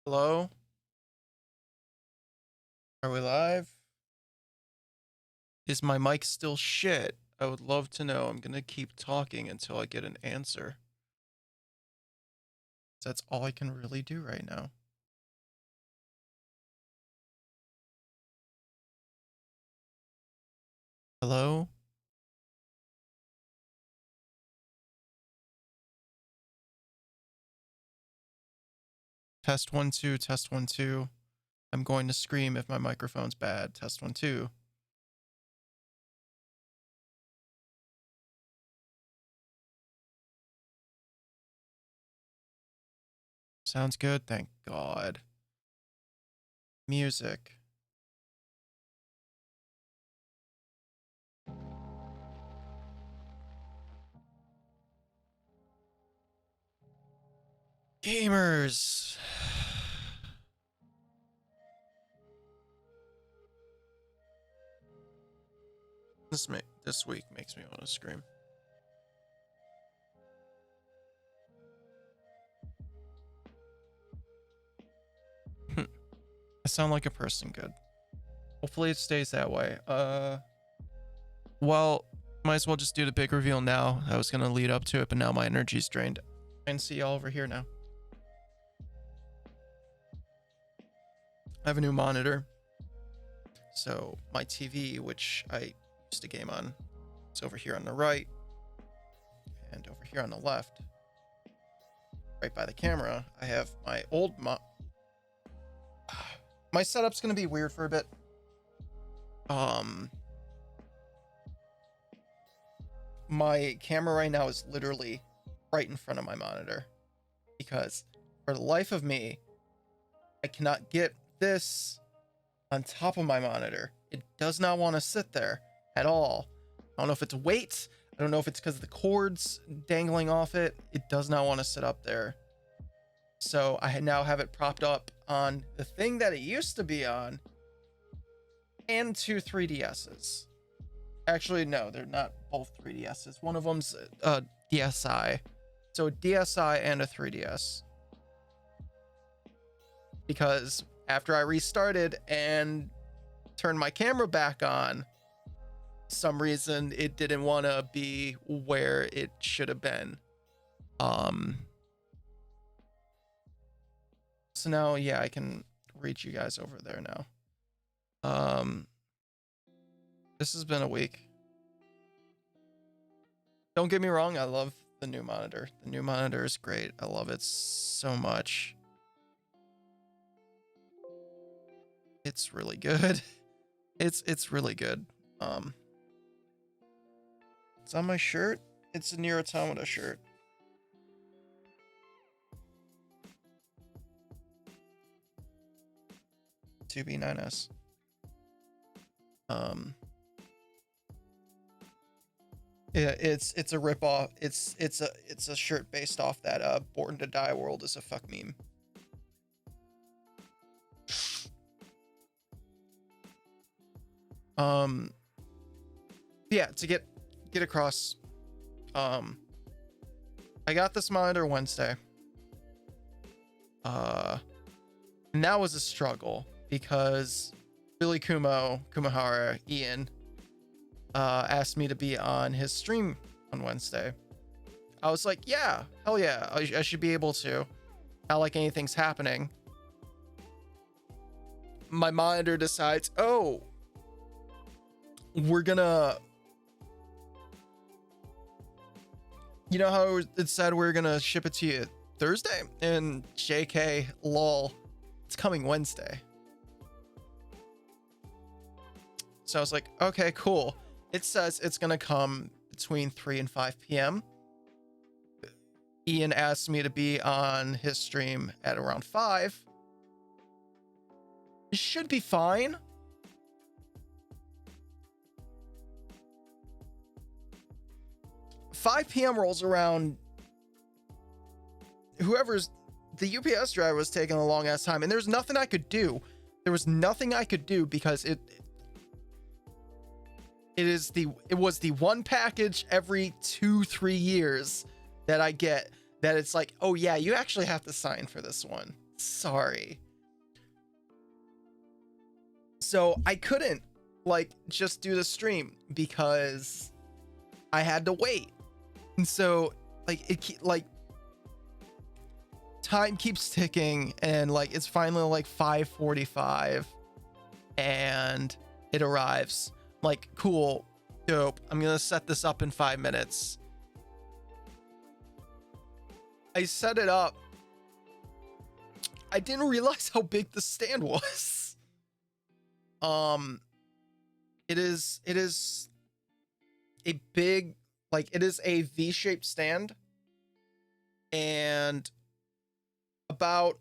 Hello? Are we live? Is my mic still shit? I would love to know. I'm gonna keep talking until I get an answer. That's all I can really do right now. Hello? Test 1 2, test 1 2. I'm going to scream if my microphone's bad. Test 1 2. Sounds good, thank God. Music. Gamers. This week makes me want to scream. I sound like a person good. Hopefully it stays that way. Well, might as well just do the big reveal now. I was gonna lead up to it, but now my energy's drained. I can see y'all over here now. I have a new monitor. So my TV, which I used to game on, is over here on the right. And over here on the left, right by the camera, I have my old my setup's gonna be weird for a bit. My camera right now is literally right in front of my monitor because for the life of me, I cannot get this on top of my monitor. It does not want to sit there at all. I don't know if it's weight. I don't know if it's because of the cords dangling off it. It does not want to sit up there. So I now have it propped up on the thing that it used to be on and two 3DSs. Actually, no, they're not both 3DSs. One of them's a DSi. So a DSi and a 3DS. Because after I restarted and turned my camera back on, some reason it didn't want to be where it should have been. So now, yeah, I can reach you guys over there now. This has been a week. Don't get me wrong, I love the new monitor. The new monitor is great. I love it so much. It's really good. It's really good. It's on my shirt. It's a Nier Automata shirt. B9S. Yeah, it's a ripoff. It's a shirt based off that Born to Die World is a fuck meme. Yeah, to get across, I got this monitor Wednesday. And that was a struggle because Billy Kumahara, Ian, asked me to be on his stream on Wednesday. I was like, yeah, hell yeah, I should be able to. Not like anything's happening. My monitor decides, oh, we're gonna, you know how it said we're gonna ship it to you Thursday? And JK, lol, it's coming Wednesday. So I was like, okay, cool. It says it's gonna come between 3 and 5 p.m. Ian asked me to be on his stream at around 5. It should be fine. $5 p.m. rolls around. The UPS driver was taking a long ass time, and there's nothing I could do. There was nothing I could do because it was the one package every 2-3 years that I get that it's like, oh yeah, you actually have to sign for this one. Sorry. So I couldn't like just do the stream because I had to wait. And so like time keeps ticking, and like it's finally like 5:45 and it arrives. Like, cool, dope. I'm gonna set this up in 5 minutes. I set it up. I didn't realize how big the stand was. It is a big, like, it is a V-shaped stand, and about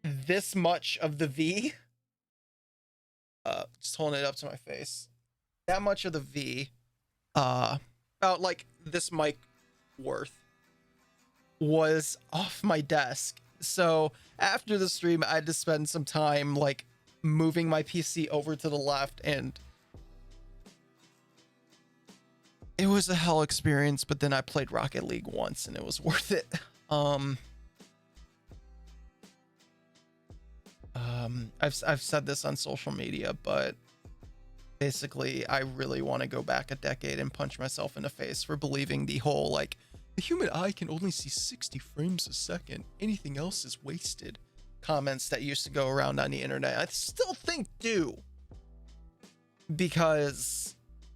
this much of the V, just holding it up to my face, that much of the V, about like this mic worth, was off my desk. So after the stream, I had to spend some time like moving my PC over to the left, and it was a hell experience. But then I played Rocket League once and it was worth it. I've said this on social media, but basically I really want to go back a decade and punch myself in the face for believing the whole like the human eye can only see 60 frames a second, anything else is wasted comments that used to go around on the internet. I still think do, because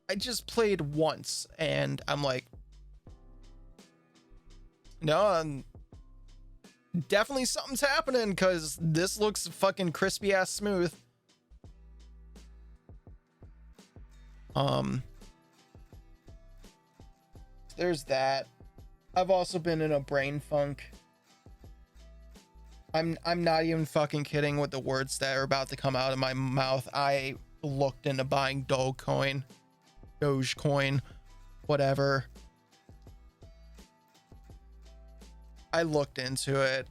I just played once and I'm like, no, definitely something's happening, because this looks fucking crispy ass smooth. There's that. I've also been in a brain funk. I'm not even fucking kidding with the words that are about to come out of my mouth. I looked into buying Dogecoin, whatever. I looked into it.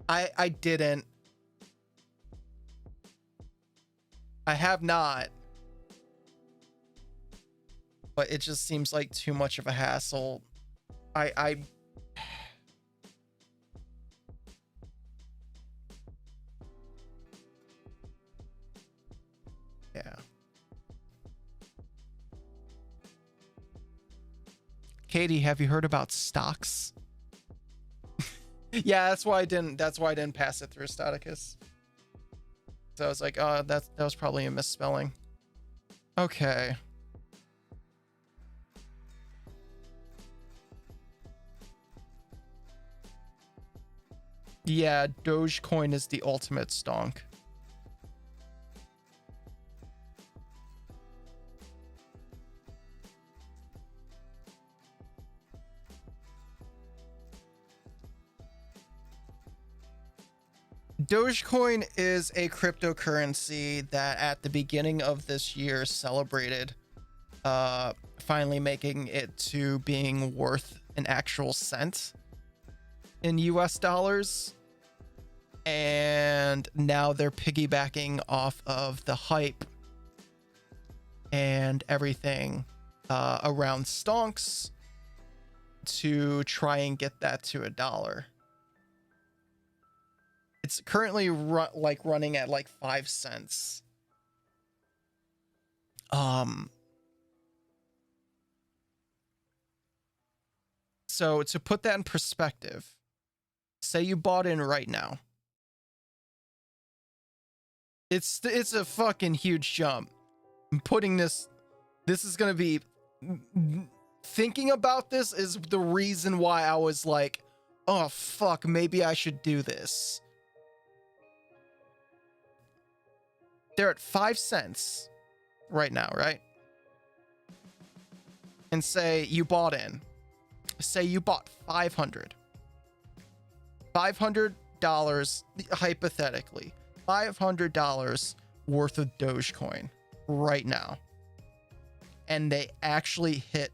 I didn't. I have not. But it just seems like too much of a hassle. I yeah. Katie, have you heard about stocks? Yeah, that's why I didn't pass it through Staticus. So I was like, oh, that was probably a misspelling. Okay. Yeah, Dogecoin is the ultimate stonk. Dogecoin is a cryptocurrency that at the beginning of this year celebrated finally making it to being worth an actual cent in US dollars. And now they're piggybacking off of the hype and everything around stonks to try and get that to $1. It's currently running at like 5 cents. So to put that in perspective, say you bought in right now. It's a fucking huge jump. I'm putting this is going to be, thinking about this is the reason why I was like, oh fuck, maybe I should do this. They're at 5 cents right now, right? And say you bought in. Say you bought $500. $500, hypothetically. $500 worth of Dogecoin right now. And they actually hit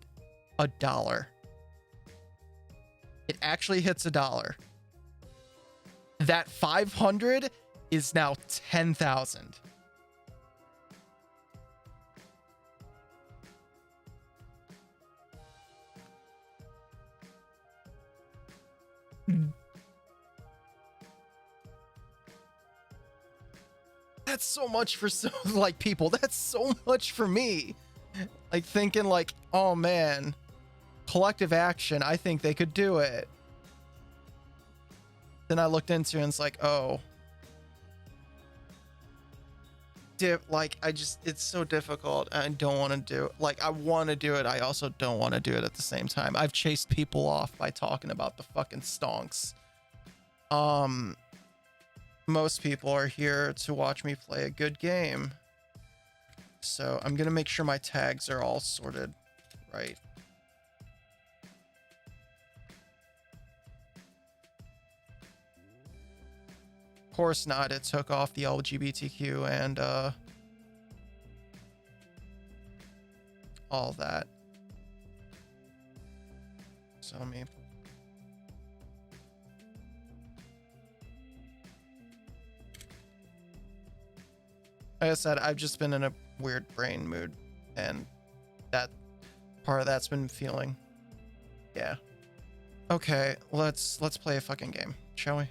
$1. It actually hits $1. That 500 is now 10,000. That's so much for so like people. That's so much for me. Like thinking like, oh man, collective action. I think they could do it. Then I looked into it and it's like, oh, like it's so difficult. I don't want to do it. Like I want to do it. I also don't want to do it at the same time. I've chased people off by talking about the fucking stonks. Most people are here to watch me play a good game. So I'm gonna make sure my tags are all sorted right. Of course not. It took off the LGBTQ and all that. So let me. Like I said, I've just been in a weird brain mood, and that part of that's been feeling. Yeah. Okay, let's play a fucking game, shall we?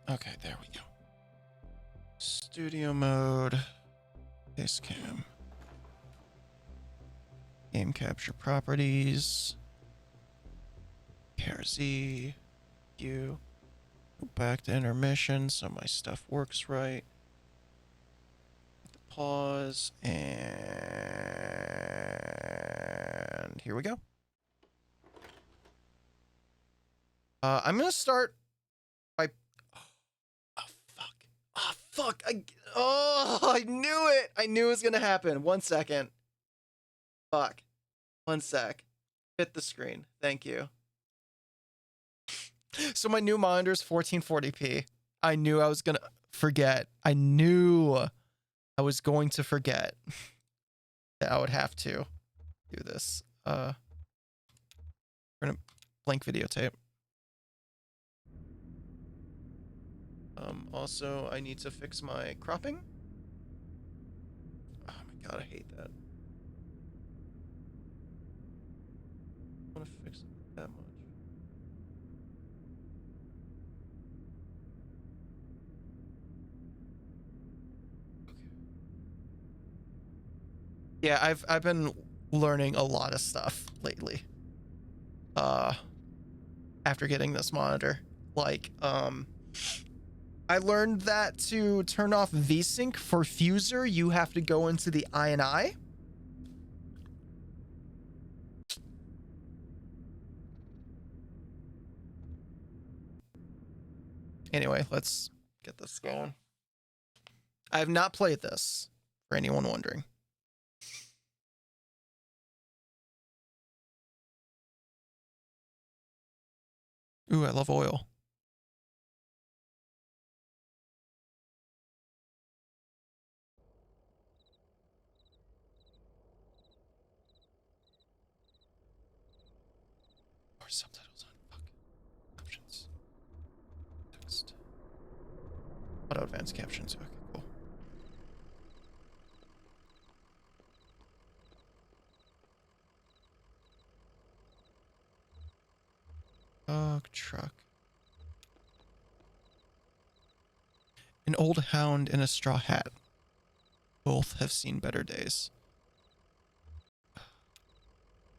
Okay, there we go. Studio mode, face cam, game capture properties, KRZ, go back to intermission so my stuff works right. Pause, and here we go. I'm gonna start by. Oh fuck! Oh fuck! I knew it! I knew it was gonna happen. 1 second. Fuck. 1 sec. Hit the screen. Thank you. So my new monitor is 1440p. I knew I was gonna forget. I knew I was going to forget that I would have to do this. We're gonna blank videotape. Also, I need to fix my cropping. Oh my god, I hate that. I want to fix it that much. Okay. Yeah, I've been learning a lot of stuff lately. After getting this monitor, like I learned that to turn off VSync for Fuser, you have to go into the INI. Anyway, let's get this going. I have not played this, for anyone wondering. Ooh, I love oil. Or subtitles on. Fuck. Options. Text. Auto advanced captions. Okay, cool. Dog truck. An old hound in a straw hat. Both have seen better days.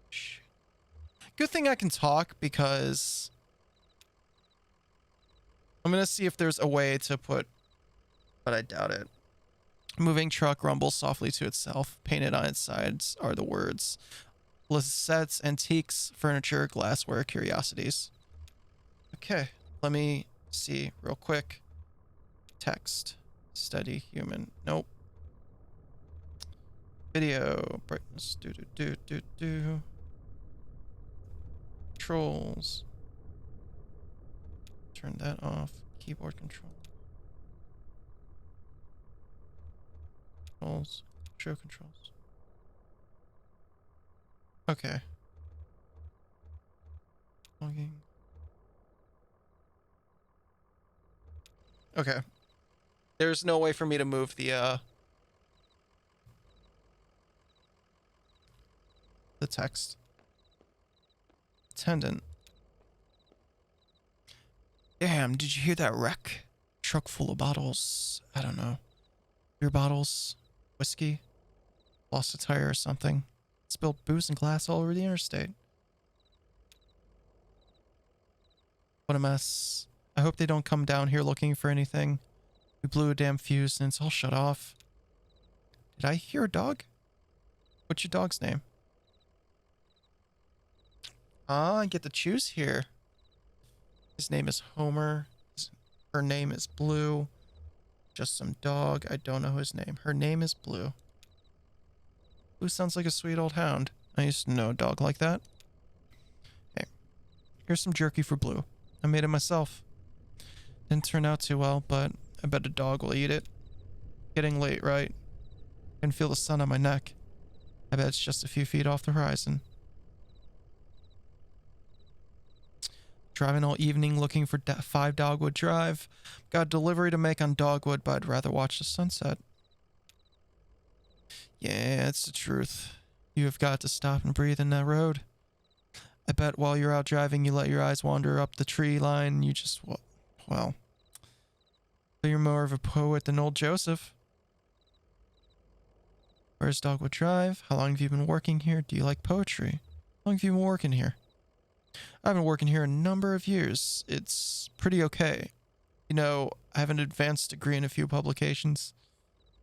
Shit. Good thing I can talk because I'm gonna see if there's a way to put, but I doubt it. Moving truck rumbles softly to itself. Painted on its sides are the words: Lisette's antiques, furniture, glassware, curiosities. Okay, let me see real quick. Text. Study human. Nope. Video. Brightness. Do. Controls. Turn that off. Keyboard control. Controls. Show controls. Okay. Logging. Okay. There's no way for me to move the text. Attendant. Damn, did you hear that wreck? Truck full of bottles. I don't know. Beer bottles. Whiskey. Lost a tire or something. Spilled booze and glass all over the interstate. What a mess. I hope they don't come down here looking for anything. We blew a damn fuse and it's all shut off. Did I hear a dog? What's your dog's name? Ah, I get to choose here. His name is Homer. Her name is Blue. Just some dog. I don't know his name. Her name is Blue. Blue sounds like a sweet old hound. I used to know a dog like that. Hey, here's some jerky for Blue. I made it myself. Didn't turn out too well, but I bet a dog will eat it. Getting late, right? I can feel the sun on my neck. I bet it's just a few feet off the horizon. Driving all evening looking for 5 Dogwood Drive. Got a delivery to make on Dogwood, but I'd rather watch the sunset. Yeah, it's the truth. You have got to stop and breathe in that road. I bet while you're out driving, you let your eyes wander up the tree line and you just, well, you're more of a poet than old Joseph. Where's Dogwood Drive? How long have you been working here? Do you like poetry? How long have you been working here? I've been working here a number of years. It's pretty okay. You know, I have an advanced degree in a few publications.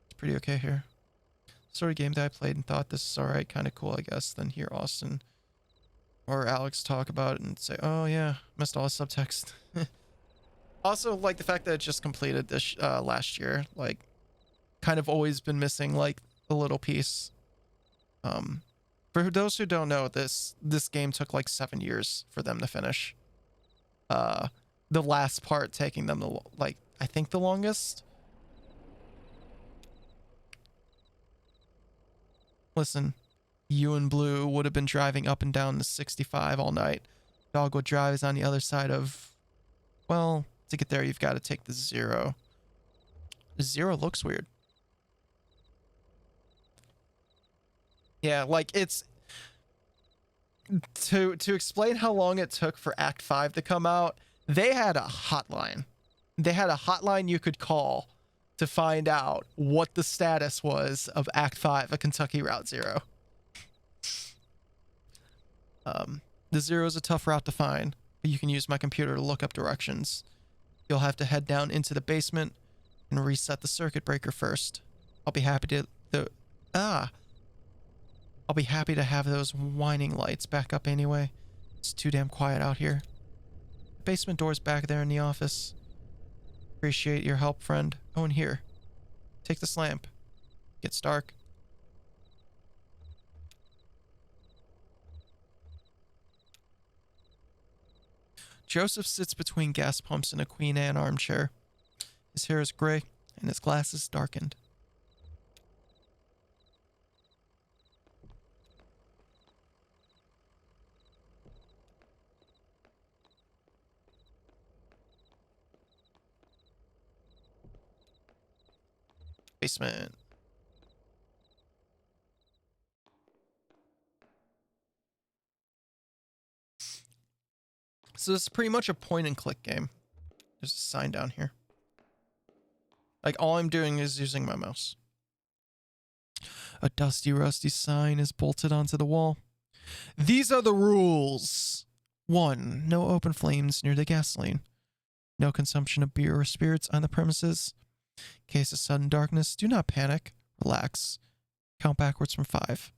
It's pretty okay here. Sort of game that I played and thought this is alright, kind of cool, I guess. Then hear Austin or Alex talk about it and say, oh yeah, missed all the subtext. Also, like the fact that it just completed this last year, like, kind of always been missing like a little piece. For those who don't know, this game took like 7 years for them to finish. The last part taking them I think the longest. Listen, you and Blue would have been driving up and down the 65 all night. Dogwood Drive is on the other side of, well, to get there you've got to take the 0. The 0 looks weird. Yeah, like it's to explain how long it took for Act 5 to come out, they had a hotline. They had a hotline you could call to find out what the status was of Act 5 of Kentucky Route Zero. The 0 is a tough route to find, but you can use my computer to look up directions. You'll have to head down into the basement and reset the circuit breaker first. I'll be happy to have those whining lights back up anyway. It's too damn quiet out here. The basement door's back there in the office. Appreciate your help, friend. Oh, and here. Take this lamp. Gets dark. Joseph sits between gas pumps in a Queen Anne armchair. His hair is gray and his glasses darkened. Basement. So this is pretty much a point and click game. There's a sign down here. Like all I'm doing is using my mouse. A dusty, rusty sign is bolted onto the wall. These are the rules. 1. No open flames near the gasoline. No consumption of beer or spirits on the premises. In case of sudden darkness, do not panic. Relax. Count backwards from 5.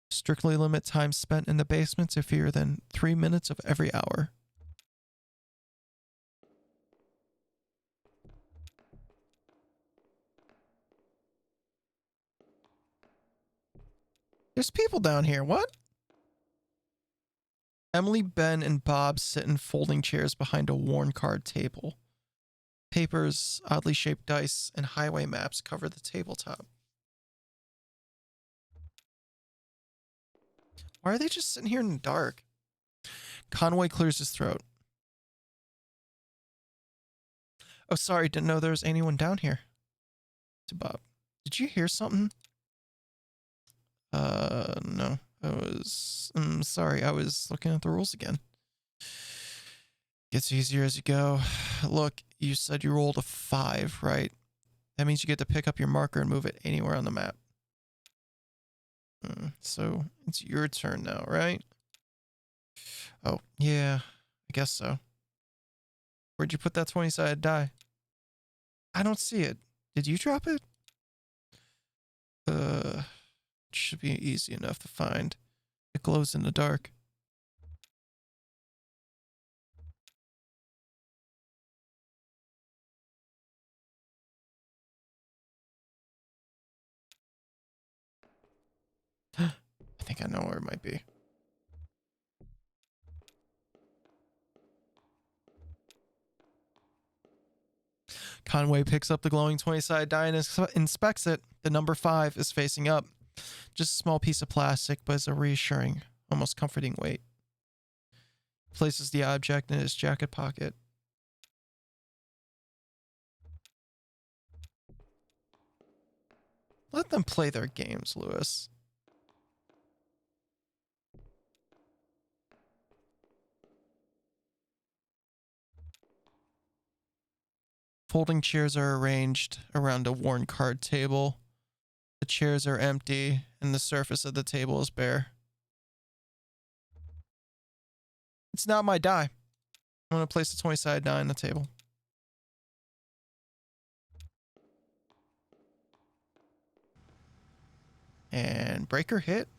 Strictly limit time spent in the basement to fewer than 3 minutes of every hour. There's people down here. What? Emily, Ben, and Bob sit in folding chairs behind a worn card table. Papers, oddly shaped dice, and highway maps cover the tabletop. Why are they just sitting here in the dark? Conway clears his throat. Oh, sorry, didn't know there was anyone down here. To Bob. Did you hear something? No. Sorry, I was looking at the rules again. Gets easier as you go. Look, you said you rolled a 5, right? That means you get to pick up your marker and move it anywhere on the map. So it's your turn now, right? Oh, yeah, I guess so. Where'd you put that 20-sided die? I don't see it. Did you drop it? It should be easy enough to find. It glows in the dark. I think I know where it might be. Conway picks up the glowing 20-sided die and inspects it. The number 5 is facing up. Just a small piece of plastic, but it's a reassuring, almost comforting weight. Places the object in his jacket pocket. Let them play their games, Lewis. Folding chairs are arranged around a worn card table. The chairs are empty, and the surface of the table is bare. It's not my die. I'm going to place the 20-sided die on the table. And breaker hit.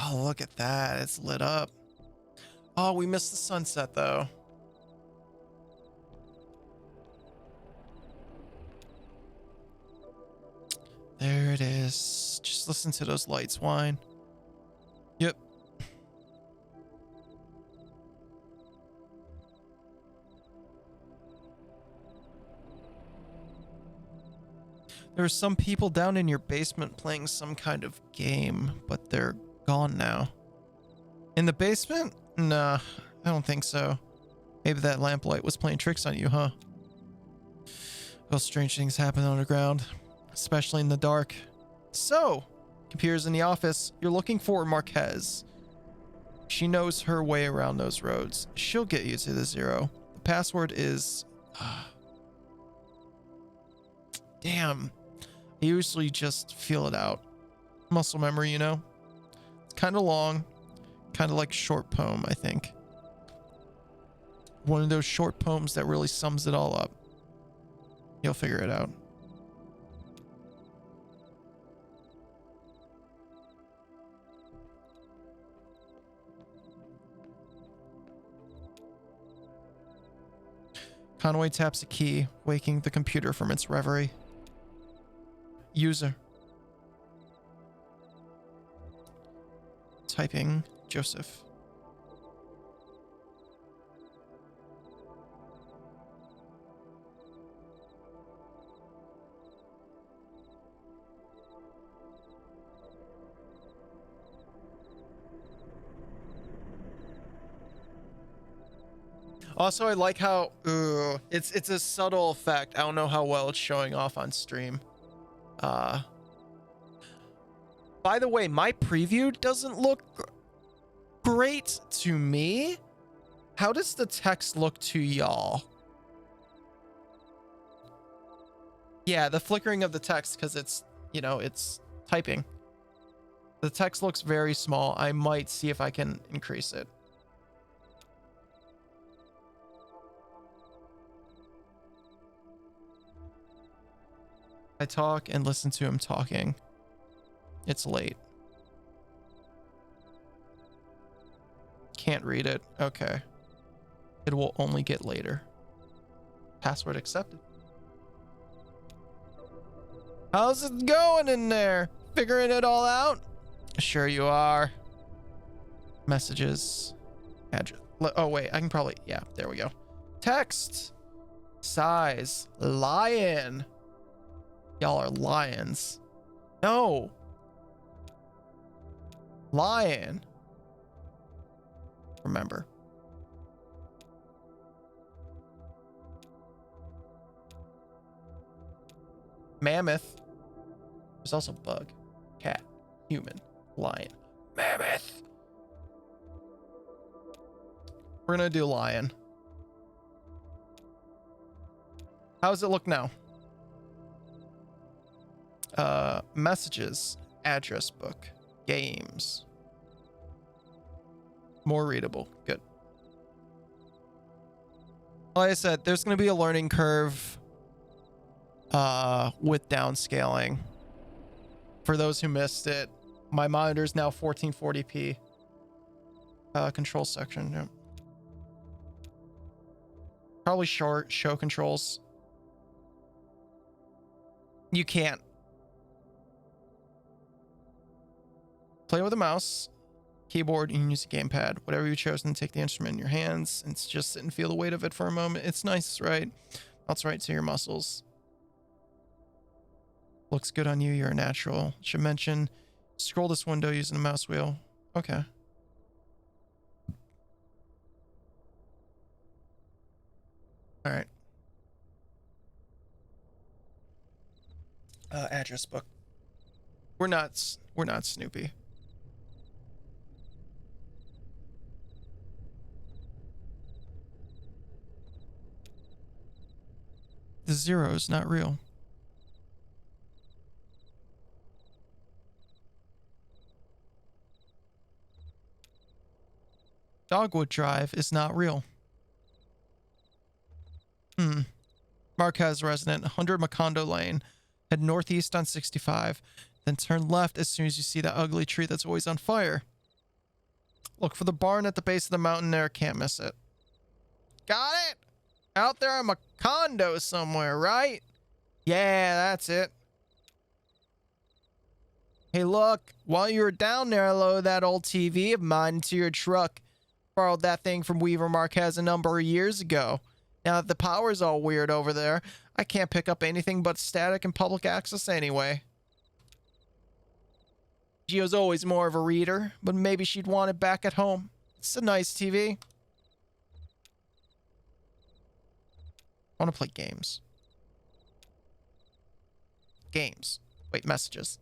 Oh, look at that. It's lit up. Oh, we missed the sunset, though. There it is. Just listen to those lights whine. Yep. There are some people down in your basement playing some kind of game, but they're gone now. In the basement? Nah, I don't think so. Maybe that lamplight was playing tricks on you, huh? Well, strange things happen underground, especially in the dark. So, computers in the office, you're looking for Marquez. She knows her way around those roads. She'll get you to the 0. The password is... Damn. I usually just feel it out. Muscle memory, you know? It's kind of long. Kind of like short poem, I think. One of those short poems that really sums it all up. You'll figure it out. Conway taps a key, waking the computer from its reverie. User. Typing Joseph. Also, I like how it's a subtle effect. I don't know how well it's showing off on stream. By the way, my preview doesn't look great to me. How does the text look to y'all? Yeah, the flickering of the text, because it's, you know, it's typing. The text looks very small. I might see if I can increase it. I talk and listen to him talking. It's late. Can't read it. Okay. It will only get later. Password accepted. How's it going in there? Figuring it all out? Sure you are. Messages. Address. Oh, wait. I can probably... Yeah, there we go. Text. Size. Lion. Y'all are lions. No. Lion. Remember. Mammoth. There's also bug. Cat. Human. Lion. Mammoth. We're gonna do lion. How does it look now? Messages. Address book. Games. More readable. Good. Like I said, there's going to be a learning curve with downscaling. For those who missed it, my monitor is now 1440p. Control section. Yep. Probably short show controls. You can't play with a mouse, keyboard. You can use a gamepad, whatever you've chosen to take the instrument in your hands and just sit and feel the weight of it for a moment. It's nice, right? That's right to your muscles. Looks good on you. You're a natural. Should mention, scroll this window using a mouse wheel. Okay. All right. Address book. We're not Snoopy. The 0 is not real. Dogwood Drive is not real. Marquez resident, 100 Macondo Lane. Head northeast on 65. Then turn left as soon as you see that ugly tree that's always on fire. Look for the barn at the base of the mountain there. Can't miss it. Got it? Out there in Macondo somewhere, right? Yeah, that's it. Hey, look. While you were down there, I loaded that old TV of mine into your truck. Borrowed that thing from Weaver Marquez a number of years ago. Now that the power's all weird over there, I can't pick up anything but static and public access anyway. Gio's always more of a reader, but maybe she'd want it back at home. It's a nice TV. I want to play games. Games. Wait, messages.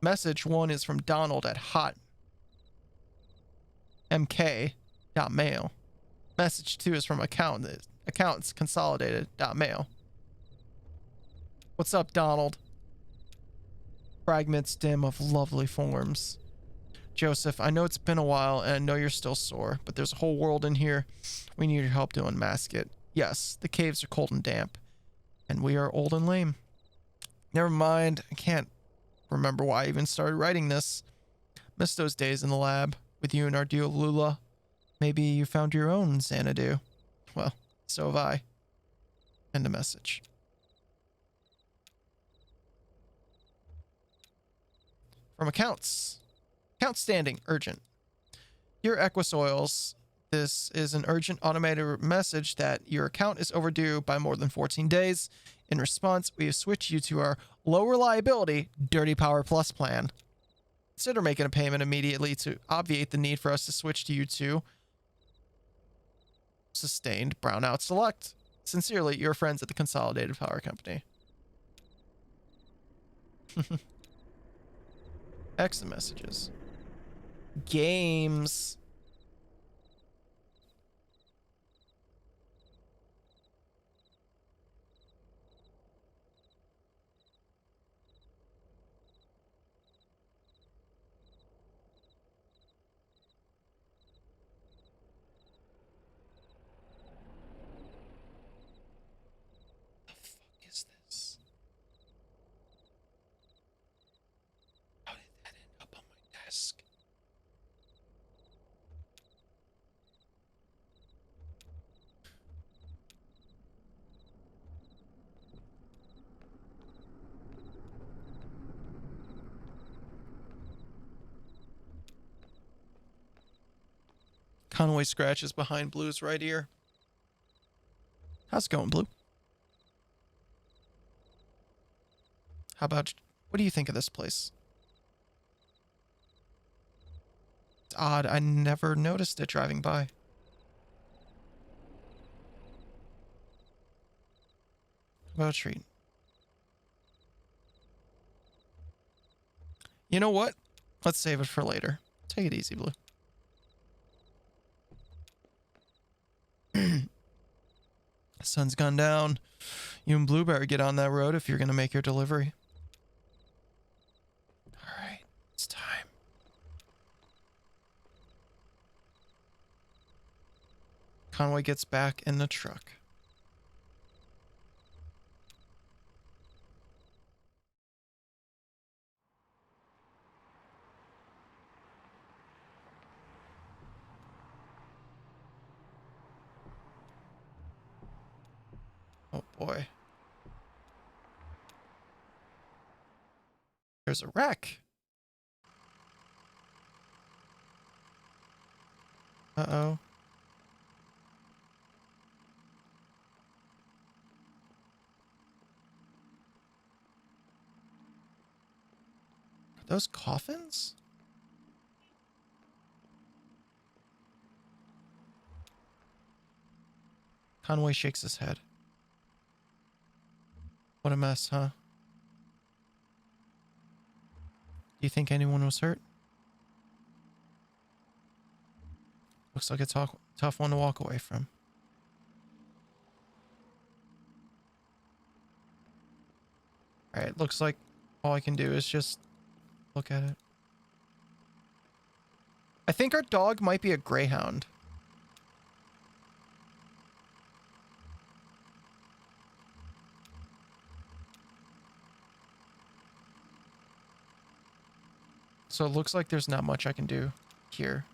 Message 1 is from Donald at hotmk.mail. Message 2 is from accounts consolidated.mail. What's up, Donald? Fragments dim of lovely forms. Joseph, I know it's been a while and I know you're still sore, but there's a whole world in here. We need your help to unmask it. Yes, the caves are cold and damp, and we are old and lame. Never mind, I can't remember why I even started writing this. Missed those days in the lab with you and our duo Lula. Maybe you found your own Xanadu. Well, so have I. End a message. From accounts. Account standing, urgent. Dear Equus Oils, this is an urgent automated message that your account is overdue by more than 14 days. In response, we have switched you to our low reliability Dirty Power Plus plan. Consider making a payment immediately to obviate the need for us to switch to you to Sustained Brownout Select. Sincerely, your friends at the Consolidated Power Company. Exit messages. Games. The fuck is this? How did that end up on my desk? Conway scratches behind Blue's right ear. How's it going, Blue? How about, what do you think of this place? It's odd, I never noticed it driving by. How about a treat? You know what? Let's save it for later. Take it easy, Blue. Sun's gone down. You and Blueberry get on that road if you're gonna make your delivery. Alright, it's time. Conway gets back in the truck. Oh boy. There's a wreck. Uh-oh. Are those coffins? Conway shakes his head. What a mess, huh? Do you think anyone was hurt? Looks like a tough one to walk away from. Alright, looks like all I can do is just look at it. I think our dog might be a greyhound. So it looks like there's not much I can do here.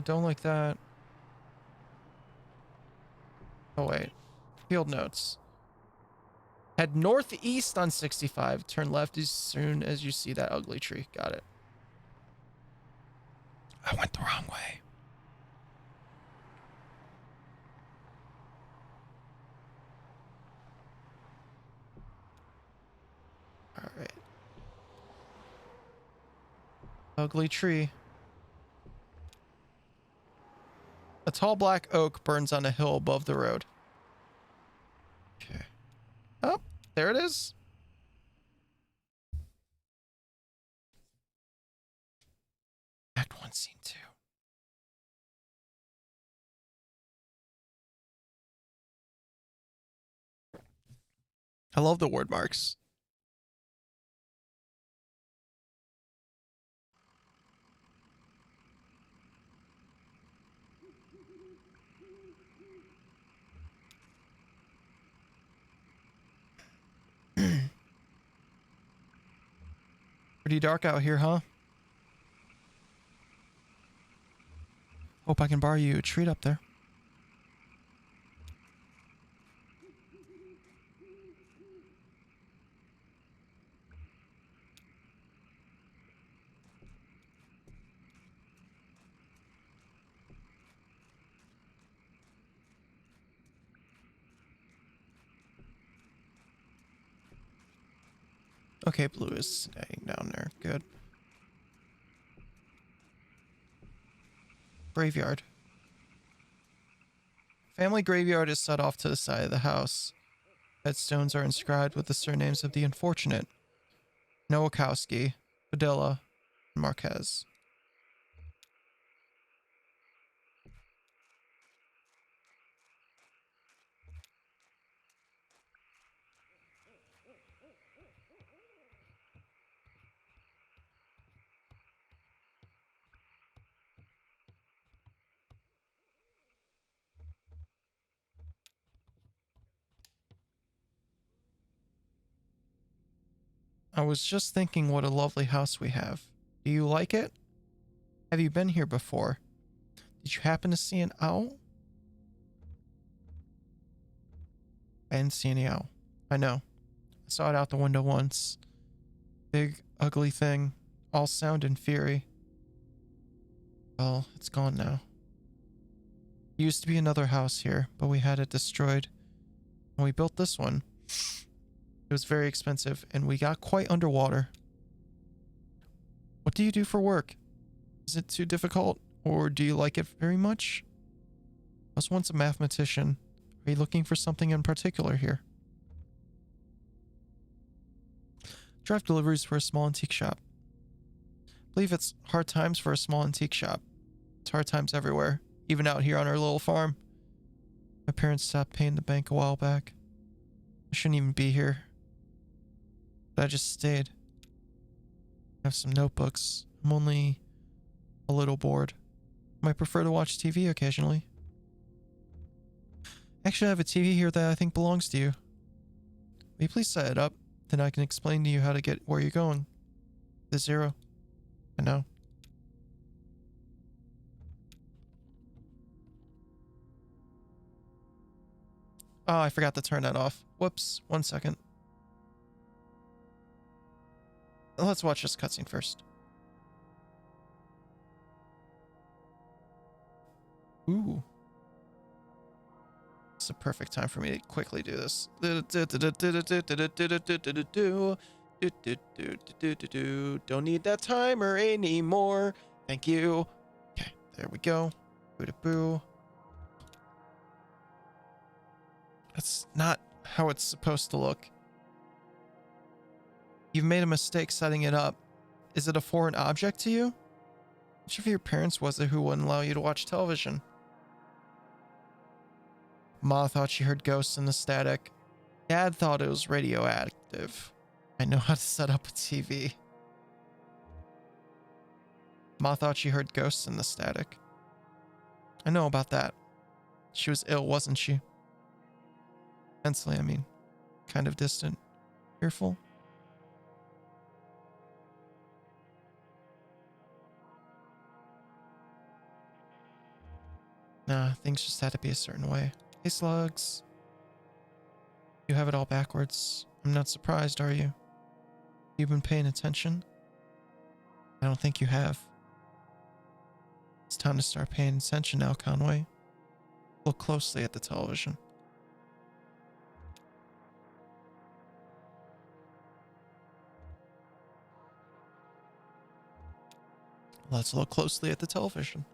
Don't like that. Oh wait. Field notes. Head northeast on 65. Turn left as soon as you see that ugly tree. Got it. I went the wrong way. All right. Ugly tree. A tall black oak burns on a hill above the road. Okay. Oh, there it is. Act 1, Scene 2. I love the word marks. Pretty dark out here, huh? Hope I can borrow you a treat up there. Okay, Blue is staying down there. Good. Graveyard. Family graveyard is set off to the side of the house. Headstones are inscribed with the surnames of the unfortunate. Nowakowski, Padilla, and Marquez. I was just thinking what a lovely house we have. Do you like it? Have you been here before? Did you happen to see an owl? I didn't see any owl. I know. I saw it out the window once. Big, ugly thing. All sound and fury. Well, it's gone now. There used to be another house here, but we had it destroyed. And we built this one. It was very expensive, and we got quite underwater. What do you do for work? Is it too difficult, or do you like it very much? I was once a mathematician. Are you looking for something in particular here? Drive deliveries for a small antique shop. I believe it's hard times for a small antique shop. It's hard times everywhere, even out here on our little farm. My parents stopped paying the bank a while back. I shouldn't even be here. But I just stayed. I have some notebooks. I'm only a little bored. I might prefer to watch TV occasionally. Actually, I have a TV here that I think belongs to you. Will you please set it up? Then I can explain to you how to get where you're going. The Zero. I know. Oh, I forgot to turn that off. Whoops. 1 second. Let's watch this cutscene first. Ooh. It's a perfect time for me to quickly do this. Don't need that timer anymore. Thank you. Okay, there we go. Boo-da-boo. That's not how it's supposed to look. You've made a mistake setting it up. Is it a foreign object to you? Which of your parents was it who wouldn't allow you to watch television? Ma thought she heard ghosts in the static. Dad thought it was radioactive. I know how to set up a TV. Ma thought she heard ghosts in the static. I know about that. She was ill, wasn't she? Mentally, I mean. Kind of distant. Fearful. Nah, things just had to be a certain way. Hey, slugs. You have it all backwards. I'm not surprised, are you? You've been paying attention? I don't think you have. It's time to start paying attention now, Conway. Look closely at the television. Let's look closely at the television.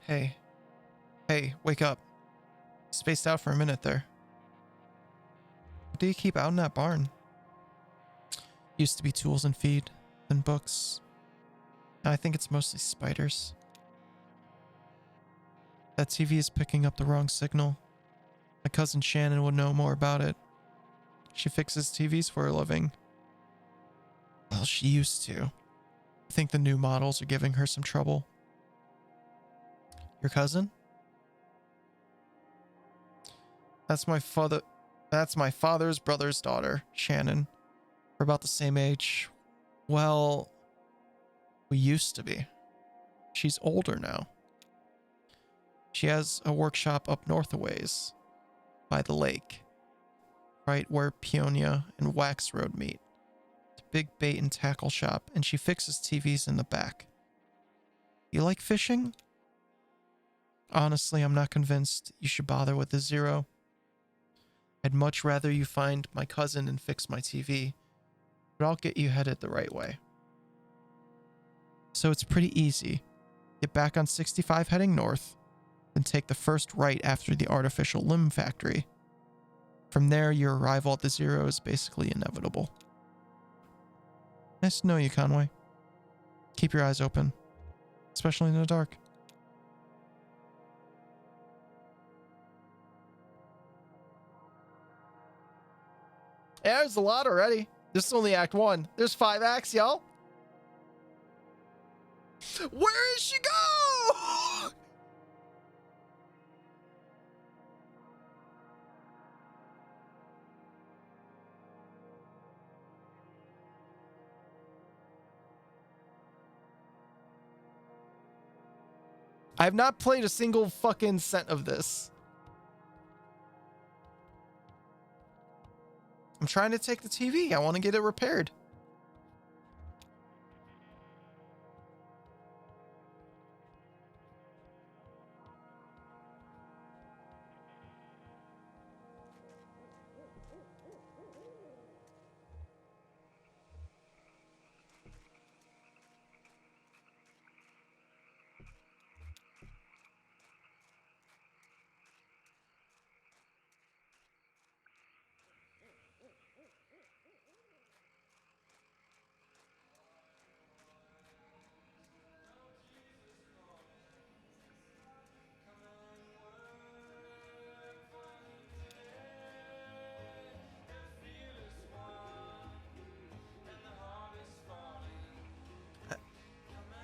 Hey. Hey, wake up. Spaced out for a minute there. What do you keep out in that barn? Used to be tools and feed, then books. Now I think it's mostly spiders. That TV is picking up the wrong signal. My cousin Shannon would know more about it. She fixes TVs for a living. Well, she used to. I think the new models are giving her some trouble. Your cousin? That's my father's brother's daughter, Shannon. We're about the same age. Well, we used to be. She's older now. She has a workshop up north a ways, by the lake, right where Peonia and Wax Road meet. It's a big bait and tackle shop, and she fixes TVs in the back. You like fishing? Honestly, I'm not convinced you should bother with the Zero. I'd much rather you find my cousin and fix my TV, but I'll get you headed the right way. So it's pretty easy. Get back on 65 heading north, then take the first right after the artificial limb factory. From there, your arrival at the Zero is basically inevitable. Nice to know you, Conway. Keep your eyes open, especially in the dark. Yeah, there's a lot already. This is only Act 1. There's 5 acts, y'all. Where is she go? I have not played a single fucking cent of this. I'm trying to take the TV. I want to get it repaired.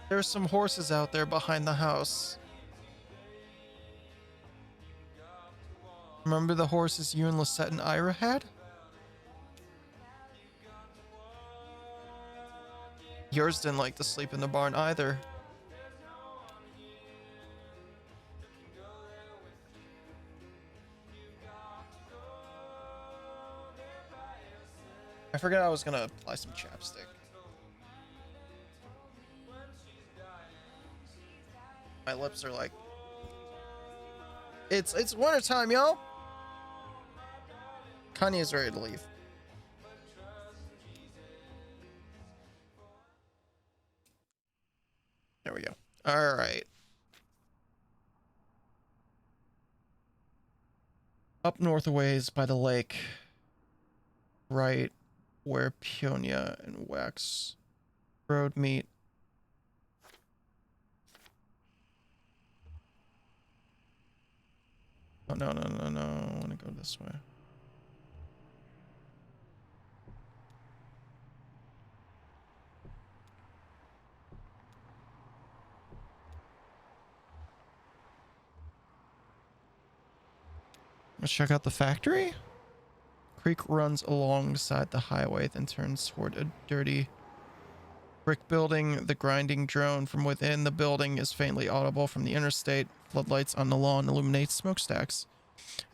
There's some horses out there behind the house. Remember the horses you and Lisette and Ira had? Yours didn't like to sleep in the barn either. I forgot I was gonna apply some chapstick. My lips are like... It's winter time, y'all. Kanye's ready to leave. There we go. All right. Up north a ways by the lake. Right where Peonia and Wax Road meet. Oh, no. I want to go this way. Let's check out the factory. Creek runs alongside the highway, then turns toward a dirty brick building. The grinding drone from within the building is faintly audible from the interstate. Floodlights on the lawn illuminate smokestacks.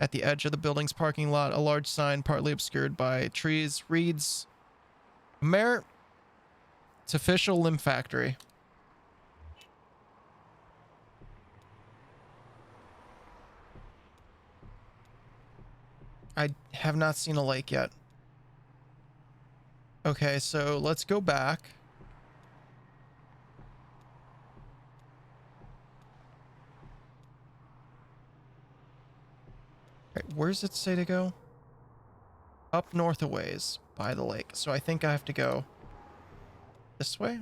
At the edge of the building's parking lot, a large sign, partly obscured by trees, reads, Mayor Artificial Limb Factory. I have not seen a lake yet. Okay, so let's go back. Right, where does it say to go? Up north a ways by the lake. So I think I have to go this way.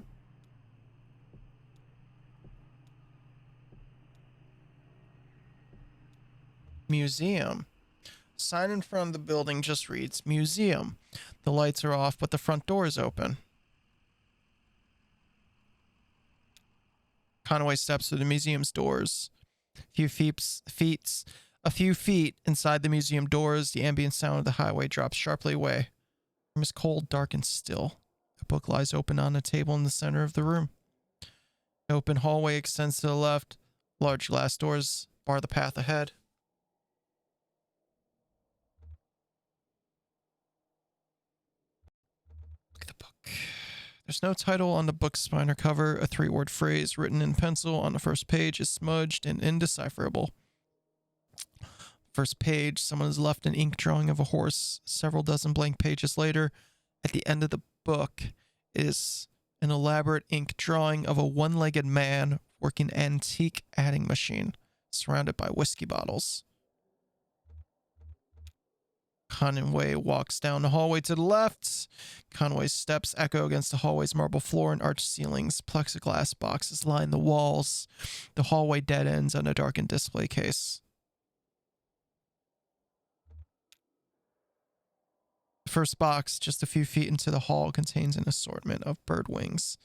Museum. Sign in front of the building just reads museum. The lights are off, but the front door is open. Conway steps through the museum's doors. A few feet inside the museum doors, the ambient sound of the highway drops sharply away. The room is cold, dark, and still. A book lies open on a table in the center of the room. An open hallway extends to the left. Large glass doors bar the path ahead. Look at the book. There's no title on the book's spine or cover. A three-word phrase written in pencil on the first page is smudged and indecipherable. First page, someone has left an ink drawing of a horse. Several dozen blank pages later, at the end of the book, is an elaborate ink drawing of a one-legged man working an antique adding machine, surrounded by whiskey bottles. Conway walks down the hallway to the left. Conway's steps echo against the hallway's marble floor and arched ceilings. Plexiglass boxes line the walls. The hallway dead ends on a darkened display case. The first box, just a few feet into the hall, contains an assortment of bird wings.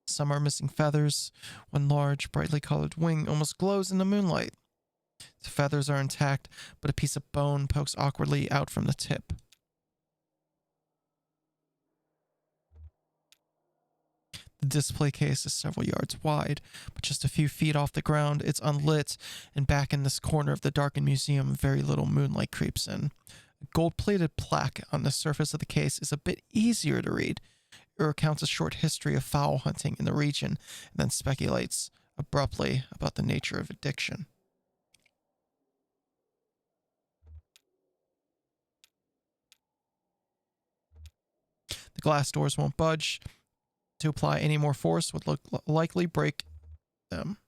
Some are missing feathers. One large, brightly colored wing almost glows in the moonlight. The feathers are intact, but a piece of bone pokes awkwardly out from the tip. The display case is several yards wide, but just a few feet off the ground. It's unlit, and back in this corner of the darkened museum, very little moonlight creeps in. A gold-plated plaque on the surface of the case is a bit easier to read. It recounts a short history of fowl hunting in the region, and then speculates abruptly about the nature of addiction. The glass doors won't budge. To apply any more force would likely break them.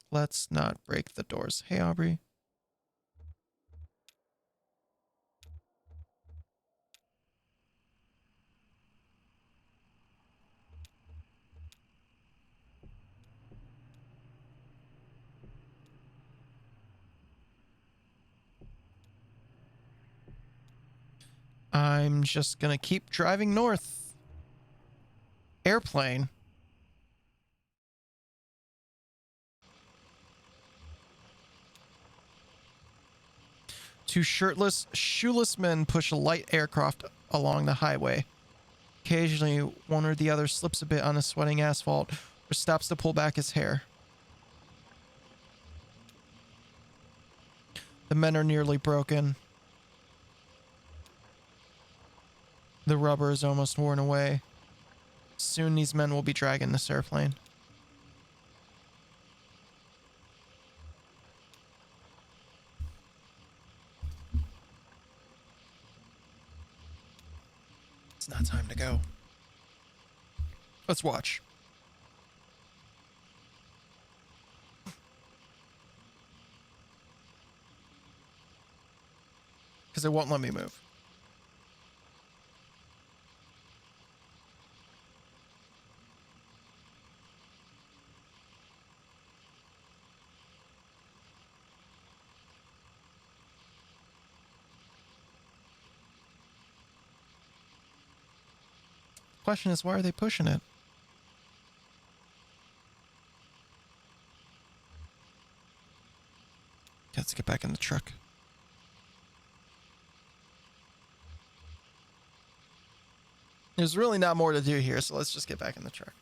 Let's not break the doors. Hey, Aubrey. I'm just gonna keep driving north. Airplane. Two shirtless, shoeless men push a light aircraft along the highway. Occasionally, one or the other slips a bit on the sweating asphalt or stops to pull back his hair. The men are nearly broken. The rubber is almost worn away. Soon these men will be dragging this airplane. It's not time to go. Let's watch. Because it won't let me move. Question is, why are they pushing it? Let's get back in the truck. There's really not more to do here, so let's just get back in the truck.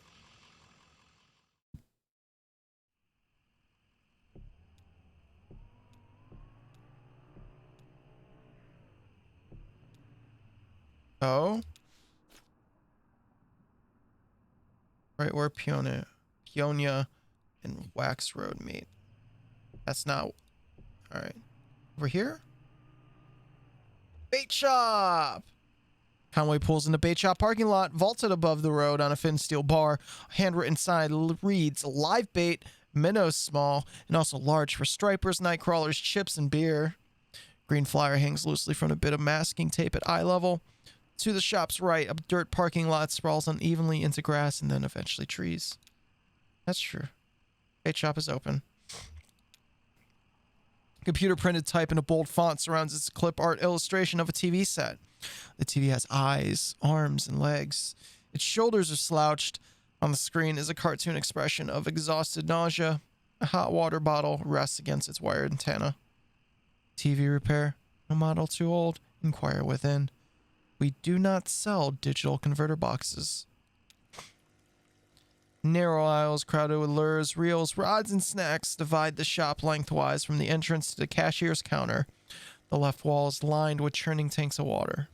Oh? Right where Peonia and Wax Road meet. That's not... Alright. Over here? Bait shop! Conway pulls in the bait shop parking lot, vaulted above the road on a thin steel bar. A handwritten sign reads, live bait, minnows small, and also large for stripers, night crawlers, chips, and beer. Green flyer hangs loosely from a bit of masking tape at eye level. To the shop's right, a dirt parking lot sprawls unevenly into grass and then eventually trees. That's true. Bait shop is open. Computer printed type in a bold font surrounds its clip art illustration of a TV set. The TV has eyes, arms, and legs. Its shoulders are slouched. On the screen is a cartoon expression of exhausted nausea. A hot water bottle rests against its wired antenna. TV repair. No model too old. Inquire within. We do not sell digital converter boxes. Narrow aisles crowded with lures, reels, rods, and snacks divide the shop lengthwise from the entrance to the cashier's counter. The left wall is lined with churning tanks of water.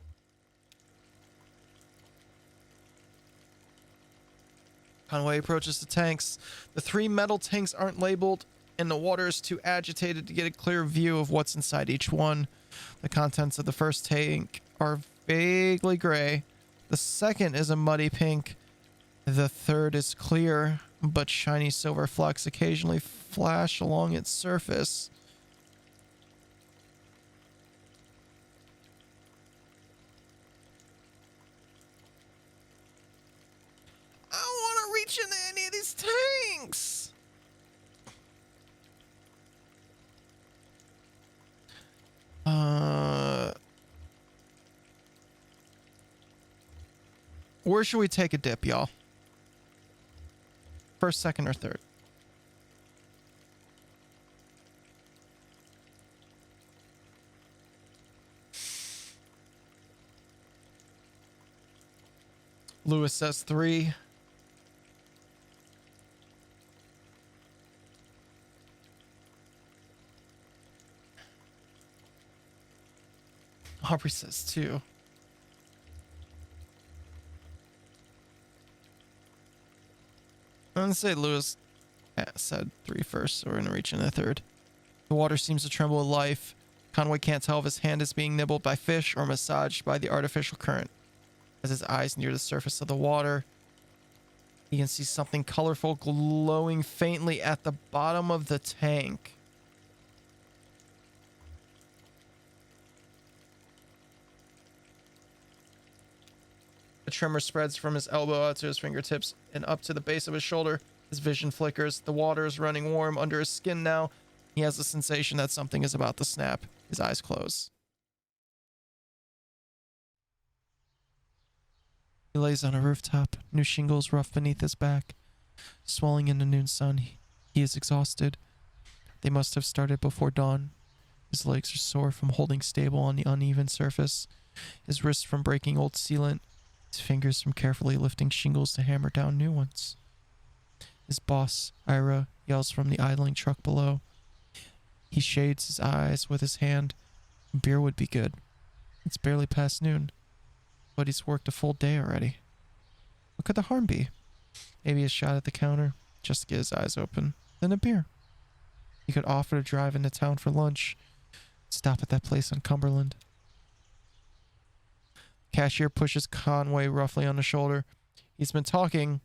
Conway approaches the tanks. The 3 metal tanks aren't labeled, and the water is too agitated to get a clear view of what's inside each one. The contents of the first tank are vaguely gray. The second is a muddy pink. The third is clear, but shiny silver flecks occasionally flash along its surface. I don't want to reach into any of these tanks! Where should we take a dip, y'all? First, second, or third? Lewis says 3. Aubrey says 2. I'm gonna say Lewis said 3 first, so we're gonna reach in the third. The water seems to tremble with life. Conway can't tell if his hand is being nibbled by fish or massaged by the artificial current. As his eyes near the surface of the water, he can see something colorful glowing faintly at the bottom of the tank. A tremor spreads from his elbow out to his fingertips and up to the base of his shoulder. His vision flickers. The water is running warm under his skin now. He has the sensation that something is about to snap. His eyes close. He lays on a rooftop, new shingles rough beneath his back. Swelling in the noon sun, he is exhausted. They must have started before dawn. His legs are sore from holding stable on the uneven surface, his wrists from breaking old sealant, his fingers from carefully lifting shingles to hammer down new ones. His boss, Ira, yells from the idling truck below. He shades his eyes with his hand. Beer would be good. It's barely past noon, but he's worked a full day already. What could the harm be? Maybe a shot at the counter, just to get his eyes open. Then a beer. He could offer to drive into town for lunch. Stop at that place on Cumberland. Cashier pushes Conway roughly on the shoulder. He's been talking,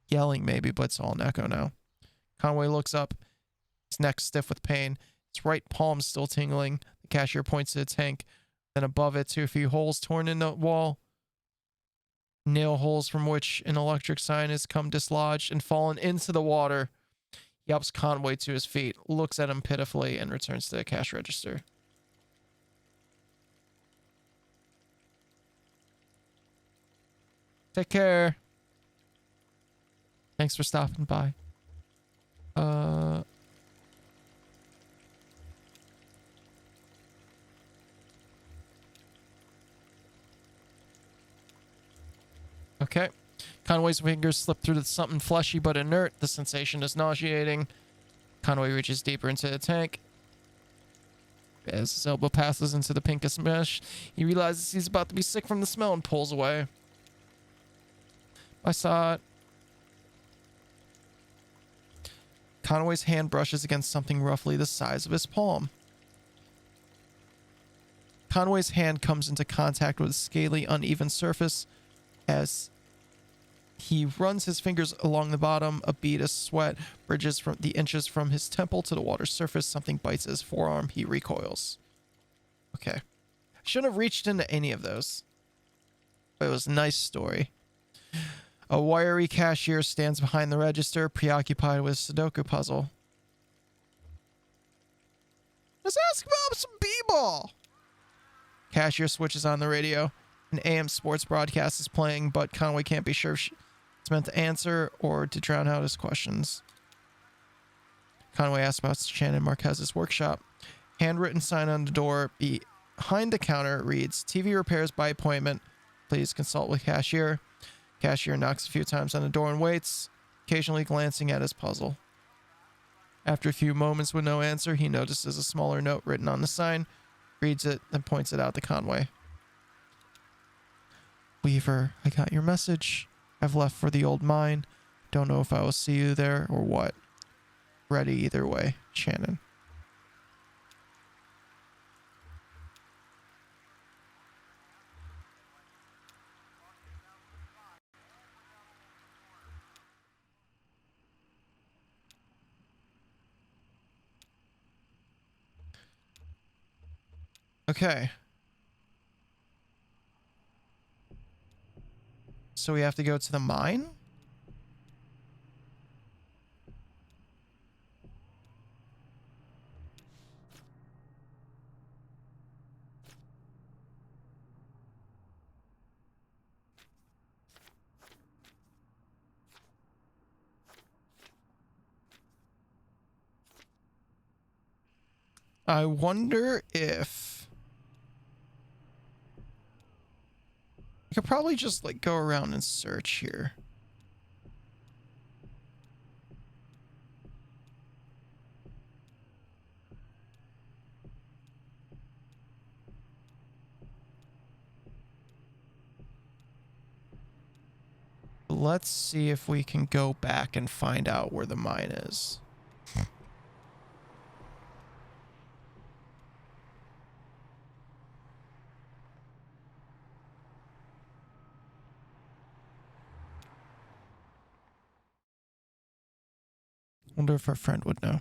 yelling maybe, but it's all an echo now. Conway looks up, his neck stiff with pain, his right palm still tingling. The cashier points to the tank, then above it to a few holes torn in the wall, nail holes from which an electric sign has come dislodged and fallen into the water. He helps Conway to his feet, looks at him pitifully, and returns to the cash register. Take care. Thanks for stopping by. Okay. Conway's fingers slip through something fleshy but inert. The sensation is nauseating. Conway reaches deeper into the tank. As his elbow passes into the pinkish mesh, he realizes he's about to be sick from the smell and pulls away. I saw it. Conway's hand brushes against something roughly the size of his palm. Conway's hand comes into contact with a scaly, uneven surface. As he runs his fingers along the bottom, a bead of sweat bridges from the inches from his temple to the water's surface. Something bites his forearm. He recoils. Okay. Shouldn't have reached into any of those. But it was a nice story. A wiry cashier stands behind the register, preoccupied with a Sudoku puzzle. Let's ask about some b-ball. Cashier switches on the radio. An AM sports broadcast is playing, but Conway can't be sure if it's meant to answer or to drown out his questions. Conway asks about Shannon Marquez's workshop. Handwritten sign on the door behind the counter reads, TV repairs by appointment. Please consult with cashier. Cashier knocks a few times on the door and waits, occasionally glancing at his puzzle. After a few moments with no answer, he notices a smaller note written on the sign, reads it, then points it out to Conway. Weaver, I got your message. I've left for the old mine. Don't know if I will see you there or what. Ready either way, Shannon. Okay. So we have to go to the mine? I wonder if I could probably just like go around and search here. Let's see if we can go back and find out where the mine is. Wonder if our friend would know.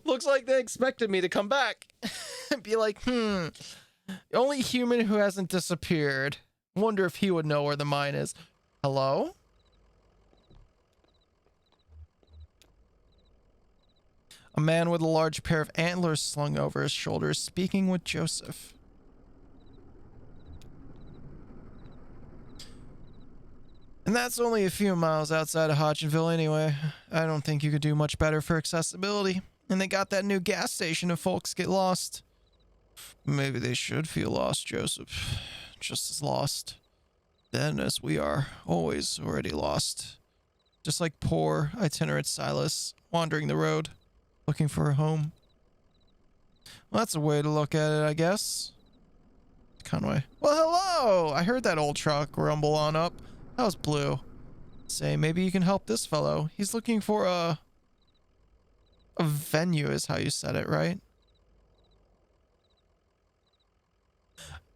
Looks like they expected me to come back and be like, the only human who hasn't disappeared. Wonder if he would know where the mine is. Hello? A man with a large pair of antlers slung over his shoulders speaking with Joseph. And that's only a few miles outside of Hodgenville anyway. I don't think you could do much better for accessibility. And they got that new gas station if folks get lost. Maybe they should feel lost, Joseph. Just as lost then as we are, always already lost. Just like poor, itinerant Silas, wandering the road, looking for a home. Well, that's a way to look at it, I guess. Conway. Well, hello! I heard that old truck rumble on up. That was Blue. Say, maybe you can help this fellow. He's looking for a venue is how you said it, right?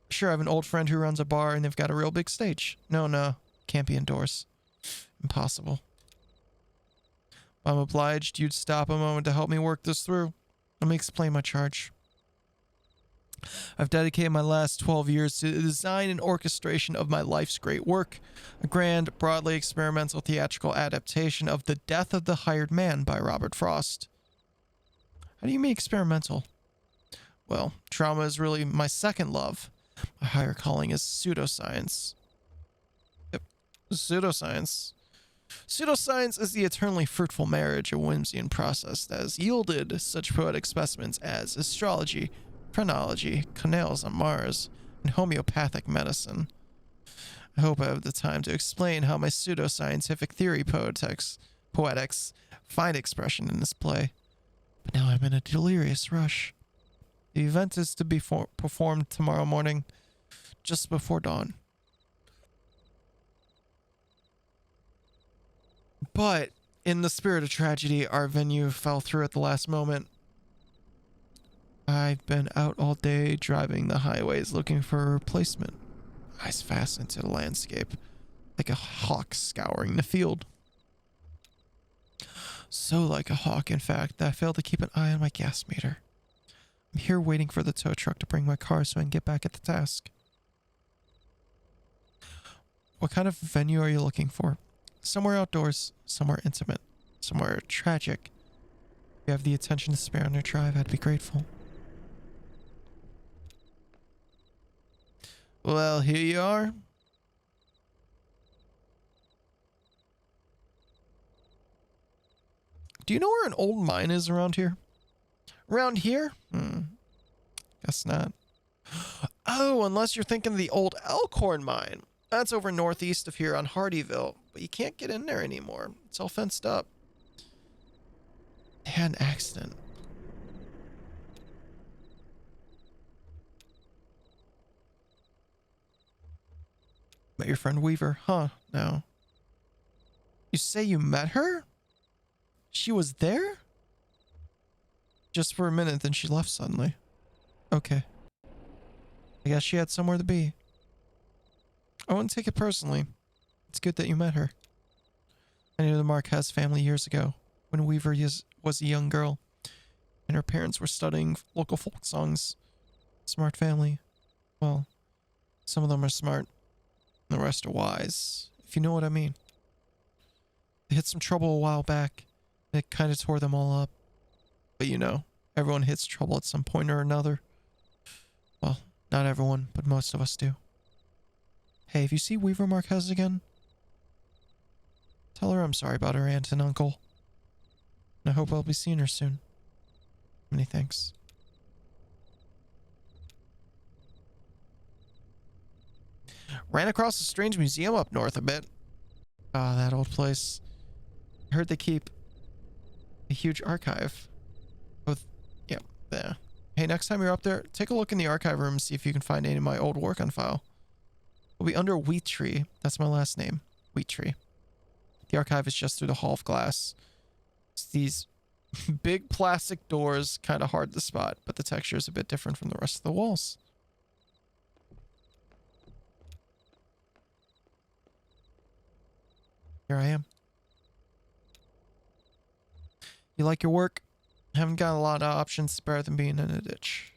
Sure, I have an old friend who runs a bar and they've got a real big stage. No, can't be indoors. Impossible. I'm obliged you'd stop a moment to help me work this through. Let me explain my charge. I've dedicated my last 12 years to the design and orchestration of my life's great work, a grand, broadly experimental theatrical adaptation of The Death of the Hired Man by Robert Frost. How do you mean experimental? Well, trauma is really my second love. My higher calling is pseudoscience. Yep, pseudoscience. Pseudoscience is the eternally fruitful marriage of whimsy and process that has yielded such poetic specimens as astrology, phrenology, canals on Mars, and homeopathic medicine. I hope I have the time to explain how my pseudoscientific theory poetics find expression in this play. But now I'm in a delirious rush. The event is to be performed tomorrow morning, just before dawn. But in the spirit of tragedy, our venue fell through at the last moment. I've been out all day driving the highways looking for a replacement. Eyes fastened to the landscape, like a hawk scouring the field. So like a hawk, in fact, that I failed to keep an eye on my gas meter. I'm here waiting for the tow truck to bring my car so I can get back at the task. What kind of venue are you looking for? Somewhere outdoors, somewhere intimate, somewhere tragic. If you have the attention to spare on your drive, I'd be grateful. Well, here you are. Do you know where an old mine is around here? Around here? Guess not. Oh, unless you're thinking of the old Elkhorn mine. That's over northeast of here on Hardyville, but you can't get in there anymore. It's all fenced up. They had an accident. Met your friend Weaver, huh? No. You say you met her? She was there? Just for a minute, then she left suddenly. Okay. I guess she had somewhere to be. I wouldn't take it personally. It's good that you met her. I knew the Marquez family years ago, when Weaver was a young girl, and her parents were studying local folk songs. Smart family. Well, some of them are smart, and the rest are wise, if you know what I mean. They hit some trouble a while back, and it kind of tore them all up. But you know, everyone hits trouble at some point or another. Well, not everyone, but most of us do. Hey, if you see Weaver Marquez again, Tell her I'm sorry about her aunt and uncle. And I hope I'll be seeing her soon. Many thanks. Ran across a strange museum up north a bit. Ah, that old place. I heard they keep a huge archive. Oh, yeah, there. Hey, next time you're up there, take a look in the archive room and see if you can find any of my old work on file. It'll be under Wheat Tree. That's my last name. Wheat Tree. The archive is just through the hall of glass. It's these big plastic doors, kind of hard to spot, but the texture is a bit different from the rest of the walls. Here I am. You like your work? Haven't got a lot of options. It's better than being in a ditch.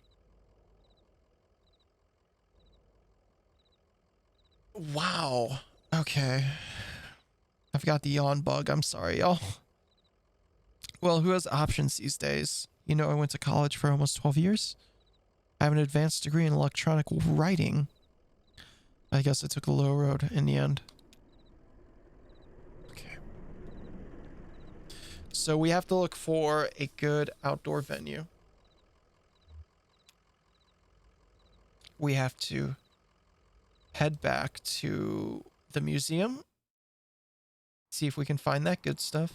Wow. Okay. I've got the yawn bug. I'm sorry, y'all. Well, who has options these days? You know, I went to college for almost 12 years. I have an advanced degree in electronic writing. I guess I took the low road in the end. Okay. So we have to look for a good outdoor venue. We have to head back to the museum. See if we can find that good stuff.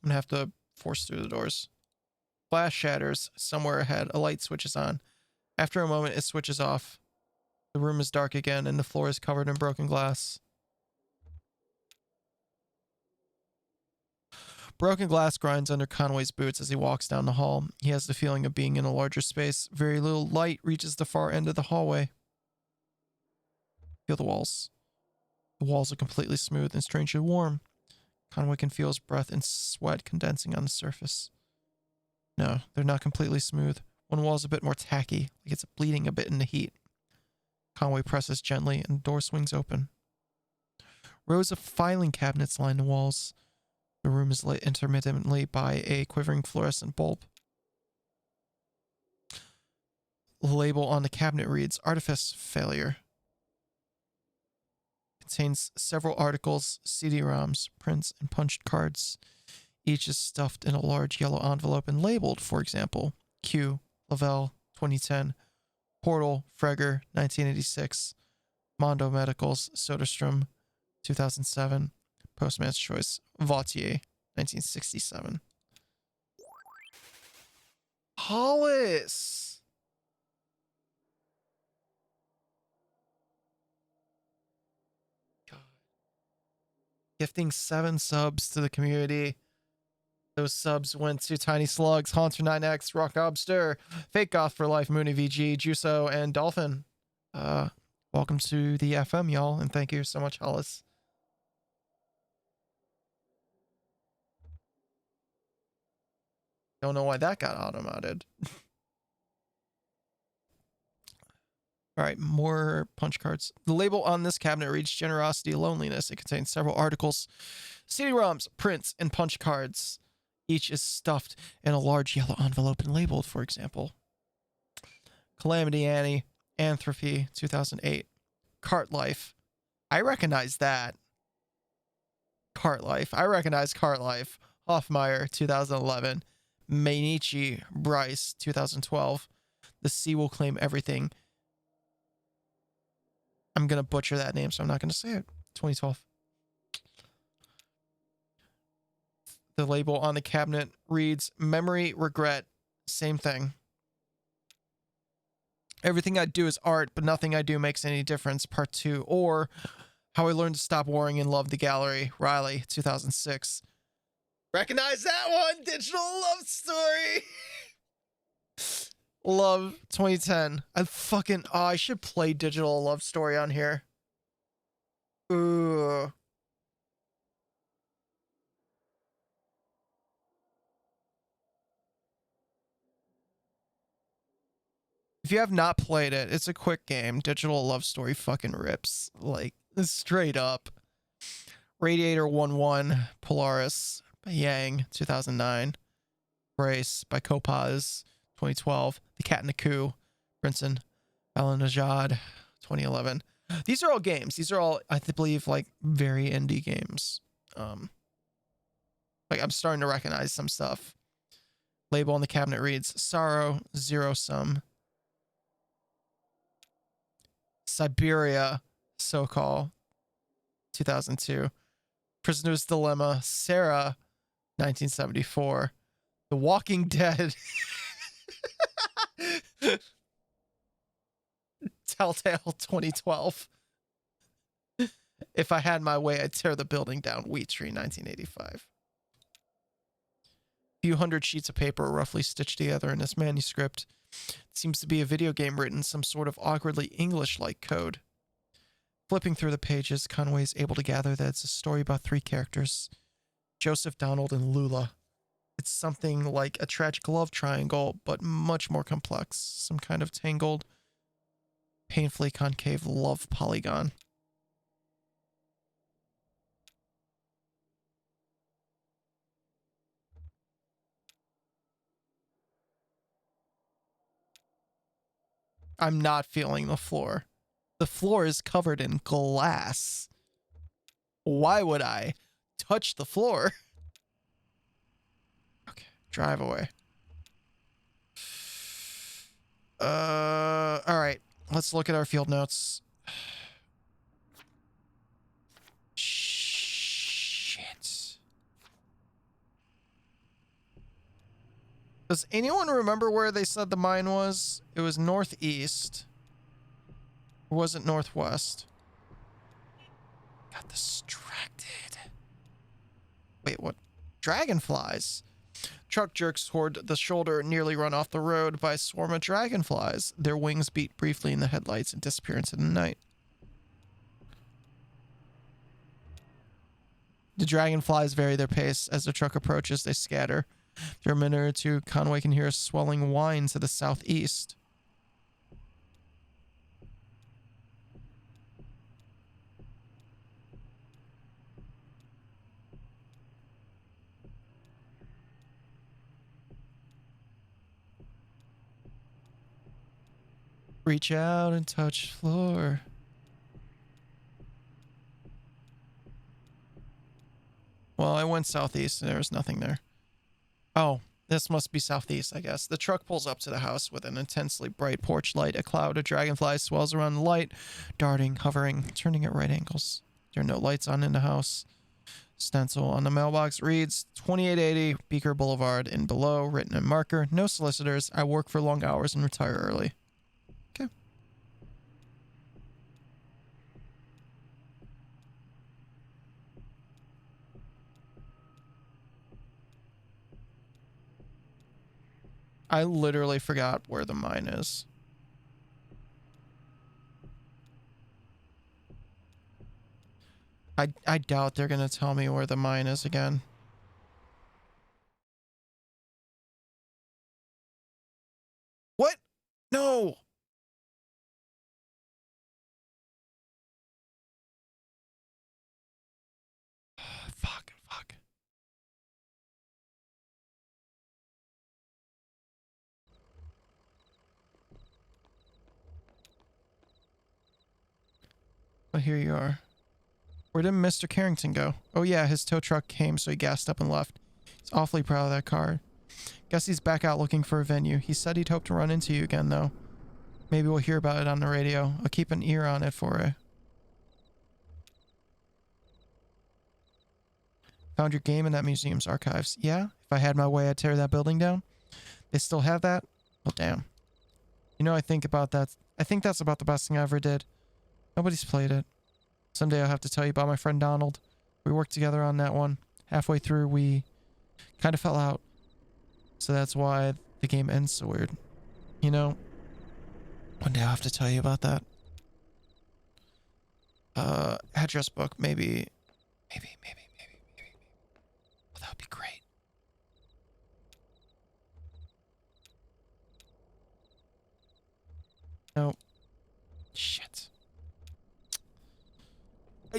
I'm gonna have to force through the doors. Glass shatters. Somewhere ahead, a light switches on. After a moment, it switches off. The room is dark again, and the floor is covered in broken glass. Broken glass grinds under Conway's boots as he walks down the hall. He has the feeling of being in a larger space. Very little light reaches the far end of the hallway. Feel the walls. The walls are completely smooth and strangely warm. Conway can feel his breath and sweat condensing on the surface. No, they're not completely smooth. One wall is a bit more tacky, like it's bleeding a bit in the heat. Conway presses gently and the door swings open. Rows of filing cabinets line the walls. The room is lit intermittently by a quivering fluorescent bulb. The label on the cabinet reads, Artifice Failure. Contains several articles, CD-ROMs, prints, and punched cards. Each is stuffed in a large yellow envelope and labeled, for example, Q, Lavelle, 2010, Portal, Freger, 1986, Mondo Medicals, Soderstrom, 2007, Postman's Choice, Vautier, 1967. Hollis! God. Gifting 7 subs to the community. Those subs went to Tiny Slugs, Haunter9X, Rock Obster, Fake Goth for Life, Mooney VG, Juso, and Dolphin. Welcome to the FM, y'all, and thank you so much, Hollis. Don't know why that got automated. All right, more punch cards. The label on this cabinet reads Generosity, Loneliness. It contains several articles, CD-ROMs, prints, and punch cards. Each is stuffed in a large yellow envelope and labeled, for example, Calamity Annie, Anthropy, 2008, Cart Life. I recognize that. Cart Life. I recognize Cart Life. Hoffmeyer, 2011. Mainichi, Bryce, 2012. The Sea Will Claim Everything. I'm going to butcher that name, so I'm not going to say it. 2012. The label on the cabinet reads Memory, Regret, same thing. Everything I do is art, but nothing I do makes any difference, part 2. Or How I Learned to Stop Worrying and Love the Gallery, Riley, 2006. Recognize that one? Digital Love Story. Love, 2010. I should play Digital Love Story on here. Ooh. If you have not played it, it's a quick game. Digital Love Story fucking rips. Like, straight up. Radiator 1-1, Polaris by Yang, 2009. Brace by Kopaz, 2012. The Cat in the Coo, Princeton, Alanajad, 2011. These are all games. These are all, I believe, like very indie games. Like I'm starting to recognize some stuff. Label on the cabinet reads Sorrow, Zero Sum. Siberia, So-Call, 2002. Prisoner's Dilemma, Sarah, 1974. The Walking Dead. Telltale, 2012. If I Had My Way, I'd Tear the Building Down, Wheat Tree, 1985. A few hundred sheets of paper are roughly stitched together in this manuscript. It seems to be a video game written in some sort of awkwardly English-like code. Flipping through the pages, Conway is able to gather that it's a story about 3 characters, Joseph, Donald, and Lula. It's something like a tragic love triangle, but much more complex. Some kind of tangled, painfully concave love polygon. I'm not feeling the floor. The floor is covered in glass. Why would I touch the floor? Okay, drive away. All right. Let's look at our field notes. Shit. Does anyone remember where they said the mine was? It was northeast. Or was it northwest? Got distracted. Wait, what? Dragonflies. Truck jerks toward the shoulder, nearly run off the road by a swarm of dragonflies. Their wings beat briefly in the headlights and disappear into the night. The dragonflies vary their pace. As the truck approaches, they scatter. After a minute or two, Conway can hear a swelling whine to the southeast. Reach out and touch floor. Well, I went southeast and there was nothing there. Oh, this must be southeast, I guess. The truck pulls up to the house with an intensely bright porch light. A cloud of dragonflies swells around the light, darting, hovering, turning at right angles. There are no lights on in the house. Stencil on the mailbox reads 2880 Beaker Boulevard in below, written in marker. No solicitors. I work for long hours and retire early. Okay. I literally forgot where the mine is. I doubt they're going to tell me where the mine is again. What? No! Fuck. But here you are. Where did Mr. Carrington go? Oh yeah, his tow truck came, so he gassed up and left. He's awfully proud of that car. Guess he's back out looking for a venue. He said he'd hope to run into you again, though. Maybe we'll hear about it on the radio. I'll keep an ear on it for you. Found your game in that museum's archives. Yeah? If I had my way, I'd tear that building down? They still have that? Well, damn. You know, I think that's about the best thing I ever did. Nobody's played it. Someday I'll have to tell you about my friend Donald. We worked together on that one. Halfway through, we kind of fell out. So that's why the game ends so weird. You know, one day I'll have to tell you about that. Address book, maybe. Well, that would be great. No. Shit.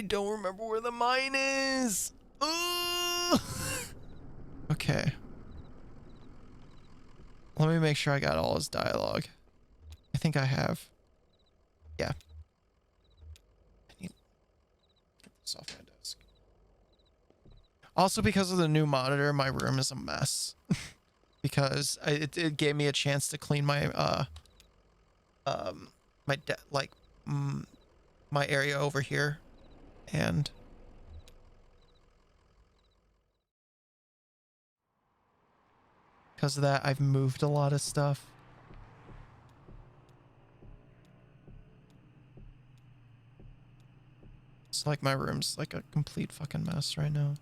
I don't remember where the mine is. Ugh. Okay. Let me make sure I got all his dialogue. I think I have. Yeah. I need to get this off my desk. Also, because of the new monitor, my room is a mess. Because it gave me a chance to clean my my area over here, and because of that, I've moved a lot of stuff. It's like my room's like a complete fucking mess right now.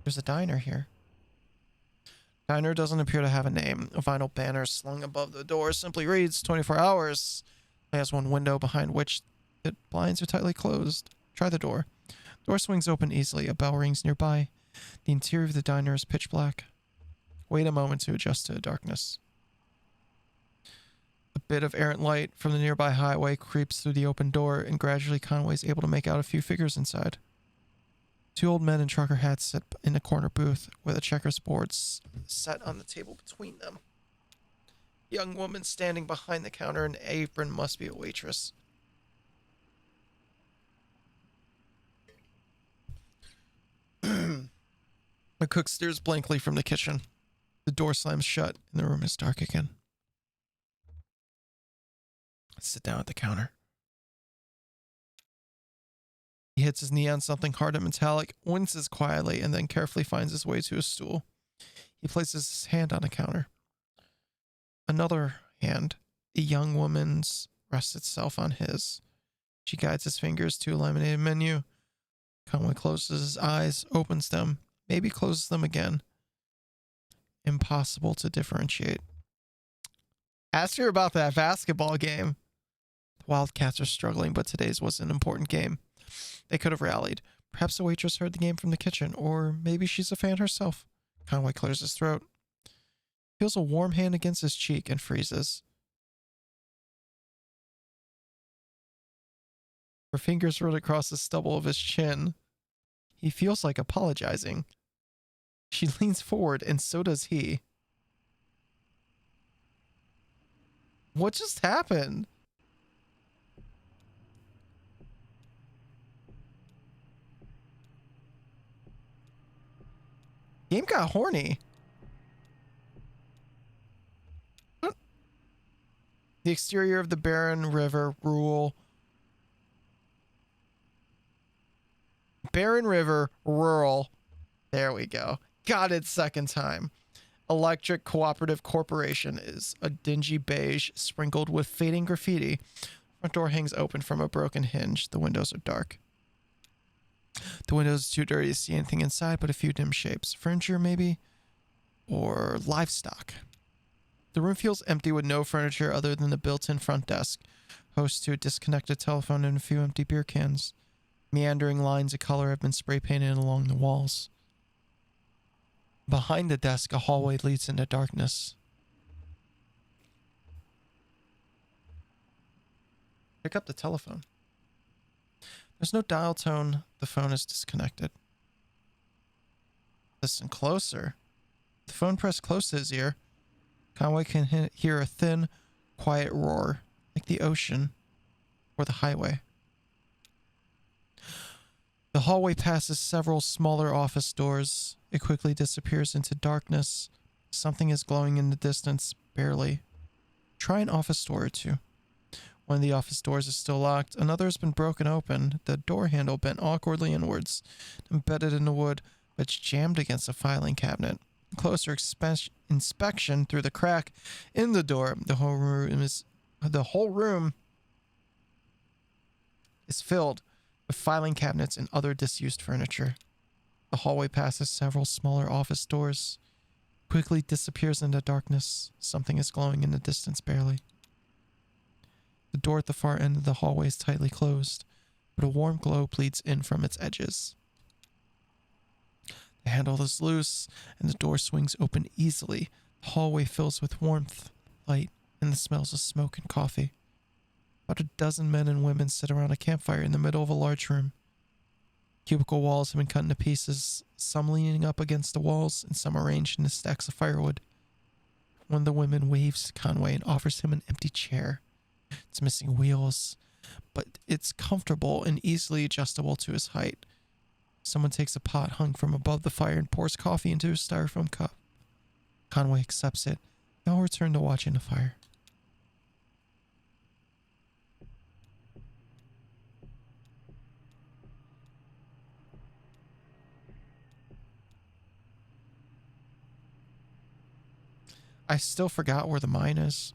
There's a diner here. Diner doesn't appear to have a name. A vinyl banner slung above the door simply reads 24 hours. It has one window behind which the blinds are tightly closed. Try the door. Door swings open easily. A bell rings nearby. The interior of the diner is pitch black. Wait a moment to adjust to the darkness. A bit of errant light from the nearby highway creeps through the open door, and gradually Conway is able to make out a few figures inside. Two old men in trucker hats sit in a corner booth with a checkers board set on the table between them. A young woman standing behind the counter in an apron must be a waitress. The cook stares blankly from the kitchen. The door slams shut and the room is dark again. Sit down at the counter. He hits his knee on something hard and metallic, winces quietly, and then carefully finds his way to a stool. He places his hand on a counter. Another hand, a young woman's, rests itself on his. She guides his fingers to a laminated menu. Conway closes his eyes, opens them, maybe closes them again. Impossible to differentiate. Ask her about that basketball game. The Wildcats are struggling, but today's was an important game. They could have rallied. Perhaps the waitress heard the game from the kitchen, or maybe she's a fan herself. Conway clears his throat. Feels a warm hand against his cheek and freezes. Her fingers run across the stubble of his chin. He feels like apologizing. She leans forward, and so does he. What just happened? Game got horny. What? The exterior of the Barren River rural. Barren River rural. There we go. Got it second time. Electric Cooperative Corporation is a dingy beige sprinkled with fading graffiti. Front door hangs open from a broken hinge. The windows are dark. The windows are too dirty to see anything inside but a few dim shapes. Furniture, maybe? Or livestock. The room feels empty with no furniture other than the built-in front desk, host to a disconnected telephone and a few empty beer cans. Meandering lines of color have been spray painted along the walls. Behind the desk, a hallway leads into darkness. Pick up the telephone. There's no dial tone. The phone is disconnected. Listen closer. The phone pressed close to his ear. Conway can hear a thin, quiet roar, like the ocean or the highway. The hallway passes several smaller office doors. It quickly disappears into darkness. Something is glowing in the distance, barely. Try an office door or two. One of the office doors is still locked. Another has been broken open, the door handle bent awkwardly inwards, embedded in the wood, but it's jammed against a filing cabinet. Closer inspection through the crack in the door, the whole room is filled with filing cabinets and other disused furniture. The hallway passes several smaller office doors, quickly disappears into darkness. Something is glowing in the distance, barely. The door at the far end of the hallway is tightly closed, but a warm glow bleeds in from its edges. The handle is loose, and the door swings open easily. The hallway fills with warmth, light, and the smells of smoke and coffee. About a dozen men and women sit around a campfire in the middle of a large room. Cubicle walls have been cut into pieces, some leaning up against the walls and some arranged into stacks of firewood. One of the women waves to Conway and offers him an empty chair. It's missing wheels, but it's comfortable and easily adjustable to his height. Someone takes a pot hung from above the fire and pours coffee into a styrofoam cup. Conway accepts it. They all return to watching the fire. I still forgot where the mine is.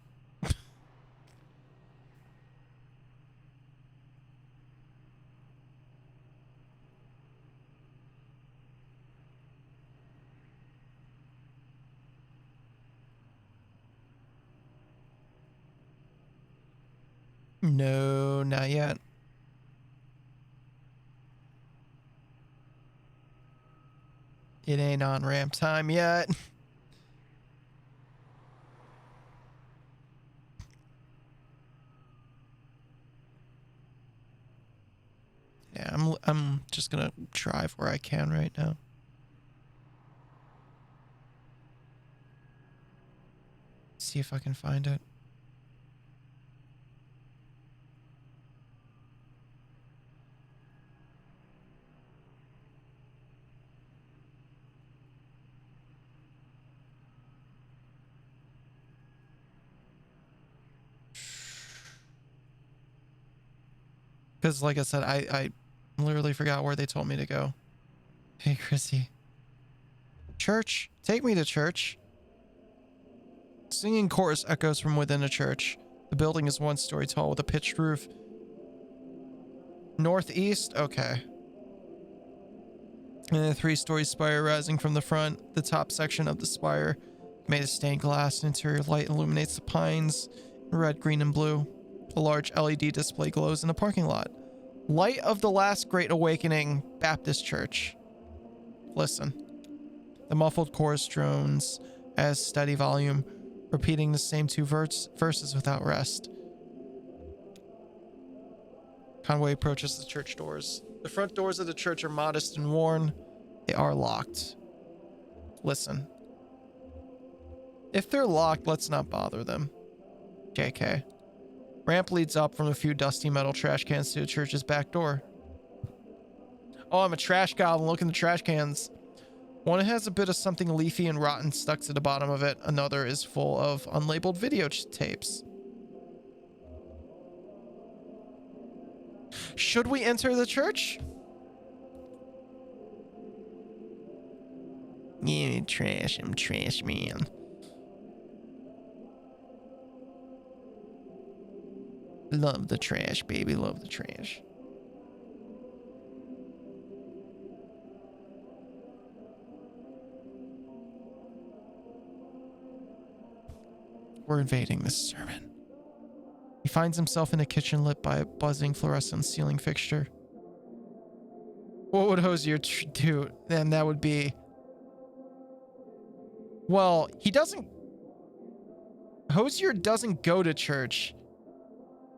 No, not yet. It ain't on ramp time yet. Yeah, I'm just gonna drive where I can right now. See if I can find it. Because like I said, I literally forgot where they told me to go. Hey, Chrissy. Church? Take me to church. Singing chorus echoes from within a church. The building is 1 story tall with a pitched roof. Northeast? Okay. And a 3-story spire rising from the front. The top section of the spire, made of stained glass, interior light illuminates the pines in red, green, and blue. A large LED display glows in the parking lot. Light of the Last Great Awakening Baptist Church. Listen. The muffled chorus drones as steady volume, repeating the same 2 verses without rest. Conway approaches the church doors. The front doors of the church are modest and worn. They are locked. Listen. If they're locked, let's not bother them. JK. Ramp leads up from a few dusty metal trash cans to the church's back door. Oh, I'm a trash goblin. Look in the trash cans. One has a bit of something leafy and rotten stuck to the bottom of it. Another is full of unlabeled video tapes. Should we enter the church? Yeah, trash. I'm trash, man. Love the trash, baby. Love the trash. We're invading this sermon. He finds himself in a kitchen lit by a buzzing fluorescent ceiling fixture. What would Hosier do? Then that would be... Well, he doesn't... Hosier doesn't go to church.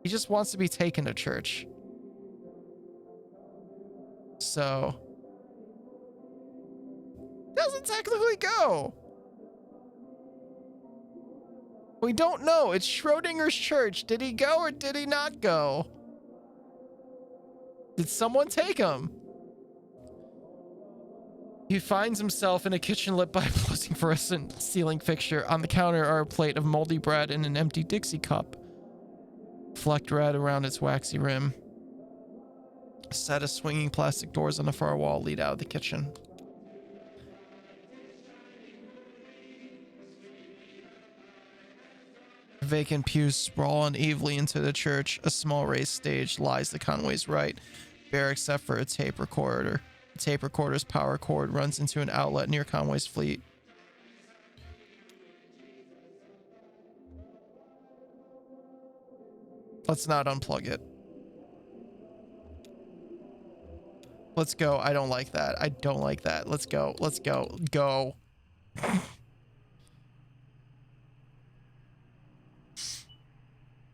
He just wants to be taken to church. So... Doesn't technically go. We don't know. It's Schrodinger's church. Did he go or did he not go? Did someone take him? He finds himself in a kitchen lit by a buzzing fluorescent ceiling fixture. On the counter are a plate of moldy bread and an empty Dixie cup, flecked red around its waxy rim. A set of swinging plastic doors on the far wall lead out of the kitchen. Vacant pews sprawl unevenly into the church. A small raised stage lies to Conway's right, bare except for a tape recorder. The tape recorder's power cord runs into an outlet near Conway's fleet. Let's not unplug it. Let's go. I don't like that. I don't like that. Let's go. Let's go. Go.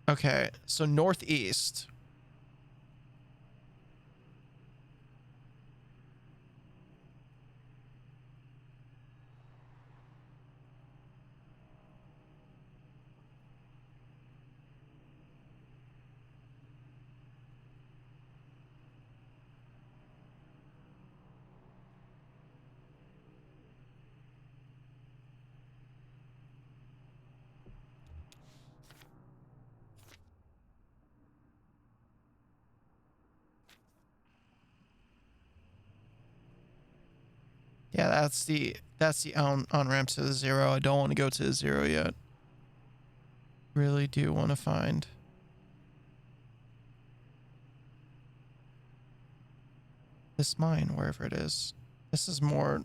Okay, so northeast. Yeah, that's the on ramp to the 0. I don't want to go to the 0 yet. Really do want to find this mine, wherever it is. This is more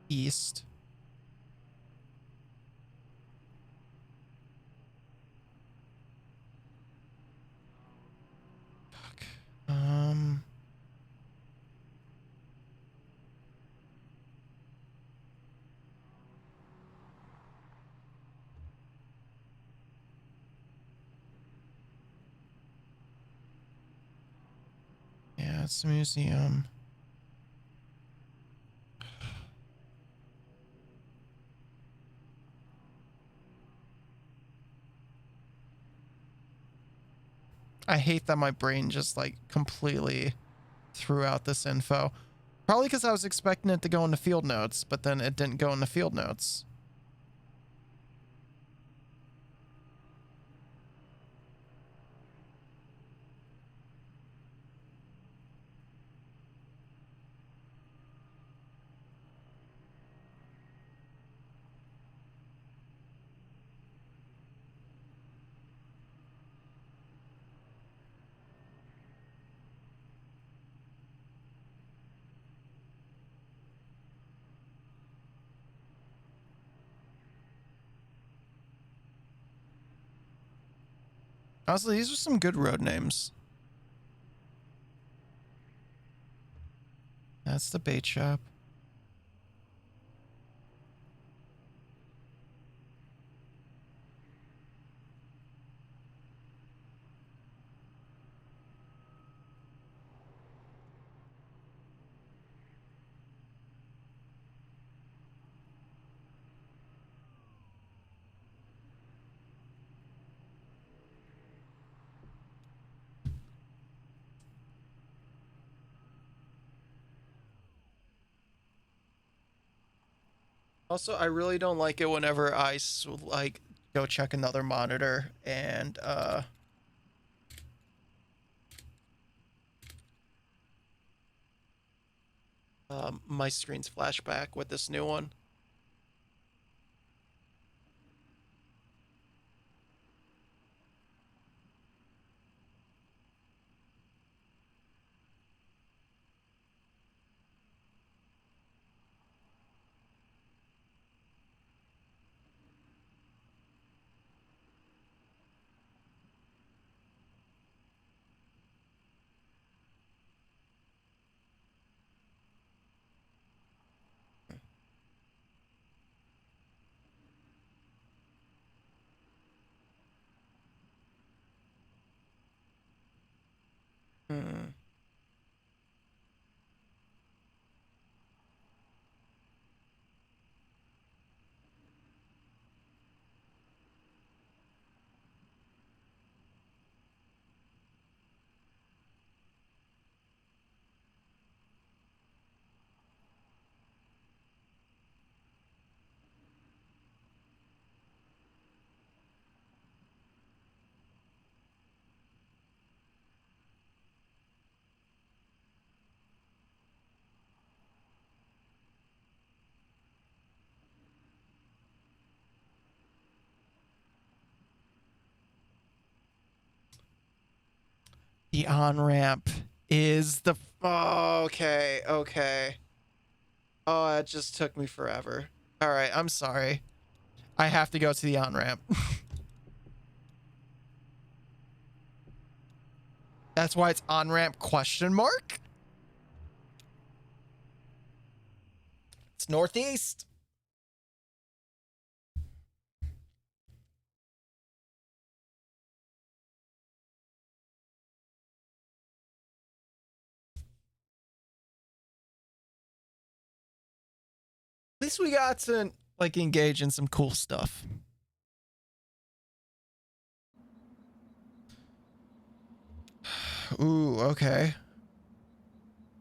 east. Fuck. Yeah, it's a museum. I hate that my brain just like completely threw out this info. Probably because I was expecting it to go into field notes, but then it didn't go into field notes. Honestly, these are some good road names. That's the bait shop. Also, I really don't like it whenever I like go check another monitor and my screen's flashback with this new one. Hmm. The on ramp is the. Oh, okay, okay. Oh, it just took me forever. All right, I'm sorry. I have to go to the on ramp. That's why it's on ramp question mark. It's northeast. At least we got to like engage in some cool stuff. Ooh, okay.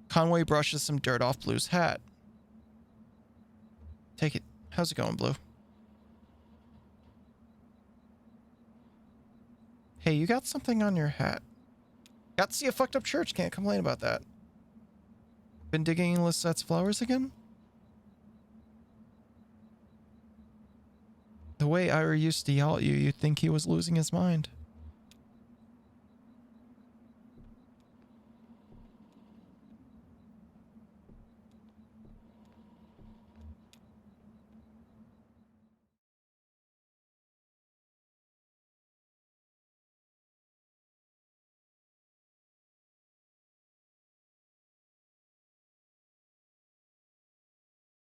Conway brushes some dirt off Blue's hat. Take it. How's it going, Blue? Hey, you got something on your hat. Got to see a fucked up church. Can't complain about that. Been digging Lisette's flowers again? way Ira used to yell at you, you'd think he was losing his mind.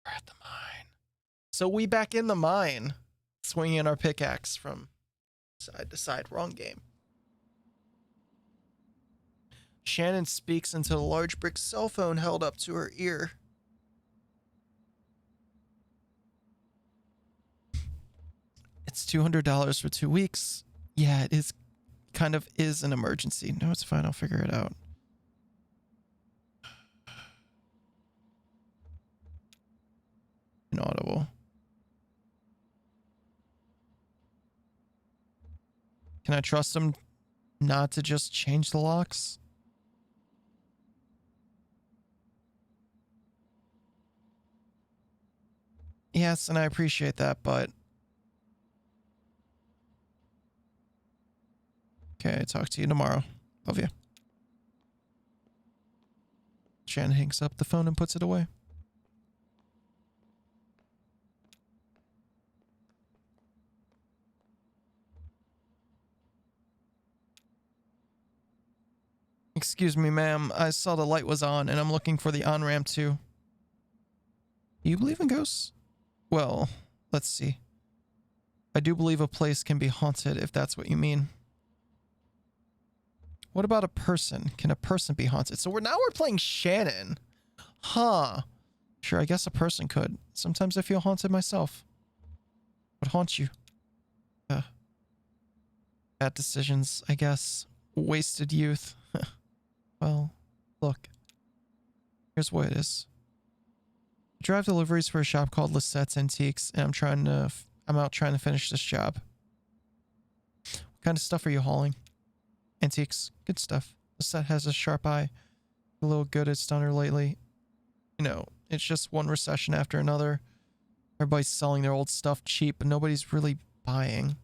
We're at the mine. So we back in the mine, swinging our pickaxe from side to side. Wrong game. Shannon speaks into the large brick cell phone held up to her ear. It's $200 for 2 weeks. Yeah, it is kind of is an emergency. No, it's fine. I'll figure it out. Inaudible. Can I trust him not to just change the locks? Yes, and I appreciate that, but... Okay, talk to you tomorrow. Love you. Shannon hangs up the phone and puts it away. Excuse me, ma'am. I saw the light was on, and I'm looking for the on-ramp too. You believe in ghosts? Well, let's see. I do believe a place can be haunted, if that's what you mean. What about a person? Can a person be haunted? So now we're playing Shannon. Huh. Sure, I guess a person could. Sometimes I feel haunted myself. What haunts you? Bad decisions, I guess. Wasted youth. Well, look. Here's what it is. I drive deliveries for a shop called Lisette's Antiques, and I'm out trying to finish this job. What kind of stuff are you hauling? Antiques. Good stuff. Lisette has a sharp eye. A little good it's done her lately. You know, it's just one recession after another. Everybody's selling their old stuff cheap, but nobody's really buying.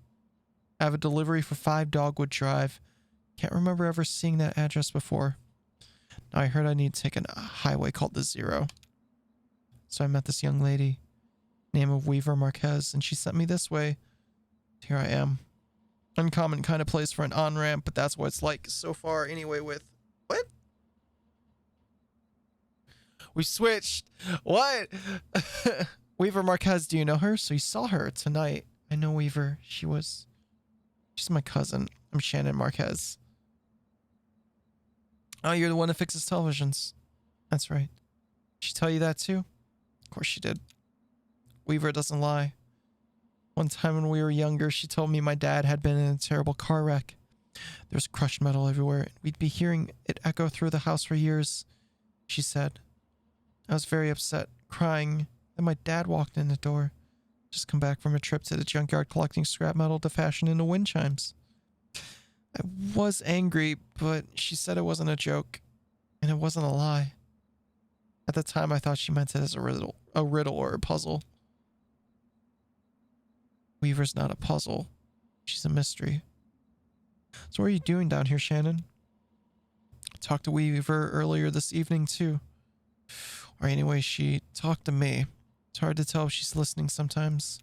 I have a delivery for 5 Dogwood Drive. Can't remember ever seeing that address before. Now I heard I need to take a highway called the Zero. So I met this young lady, name of Weaver Marquez, and she sent me this way. Here I am. Uncommon kind of place for an on-ramp, but that's what it's like so far anyway with... What? We switched. What? Weaver Marquez, do you know her? So you saw her tonight. I know Weaver. She's my cousin. I'm Shannon Marquez. Oh, you're the one that fixes televisions. That's right. Did she tell you that too? Of course she did. Weaver doesn't lie. One time when we were younger, she told me my dad had been in a terrible car wreck. There's crushed metal everywhere. We'd be hearing it echo through the house for years, she said. I was very upset, crying. Then my dad walked in the door. Just come back from a trip to the junkyard collecting scrap metal to fashion into wind chimes. I was angry, but she said it wasn't a joke, and it wasn't a lie. At the time, I thought she meant it as a riddle or a puzzle. Weaver's not a puzzle. She's a mystery. So what are you doing down here, Shannon? I talked to Weaver earlier this evening, too. Or anyway, she talked to me. It's hard to tell if she's listening sometimes.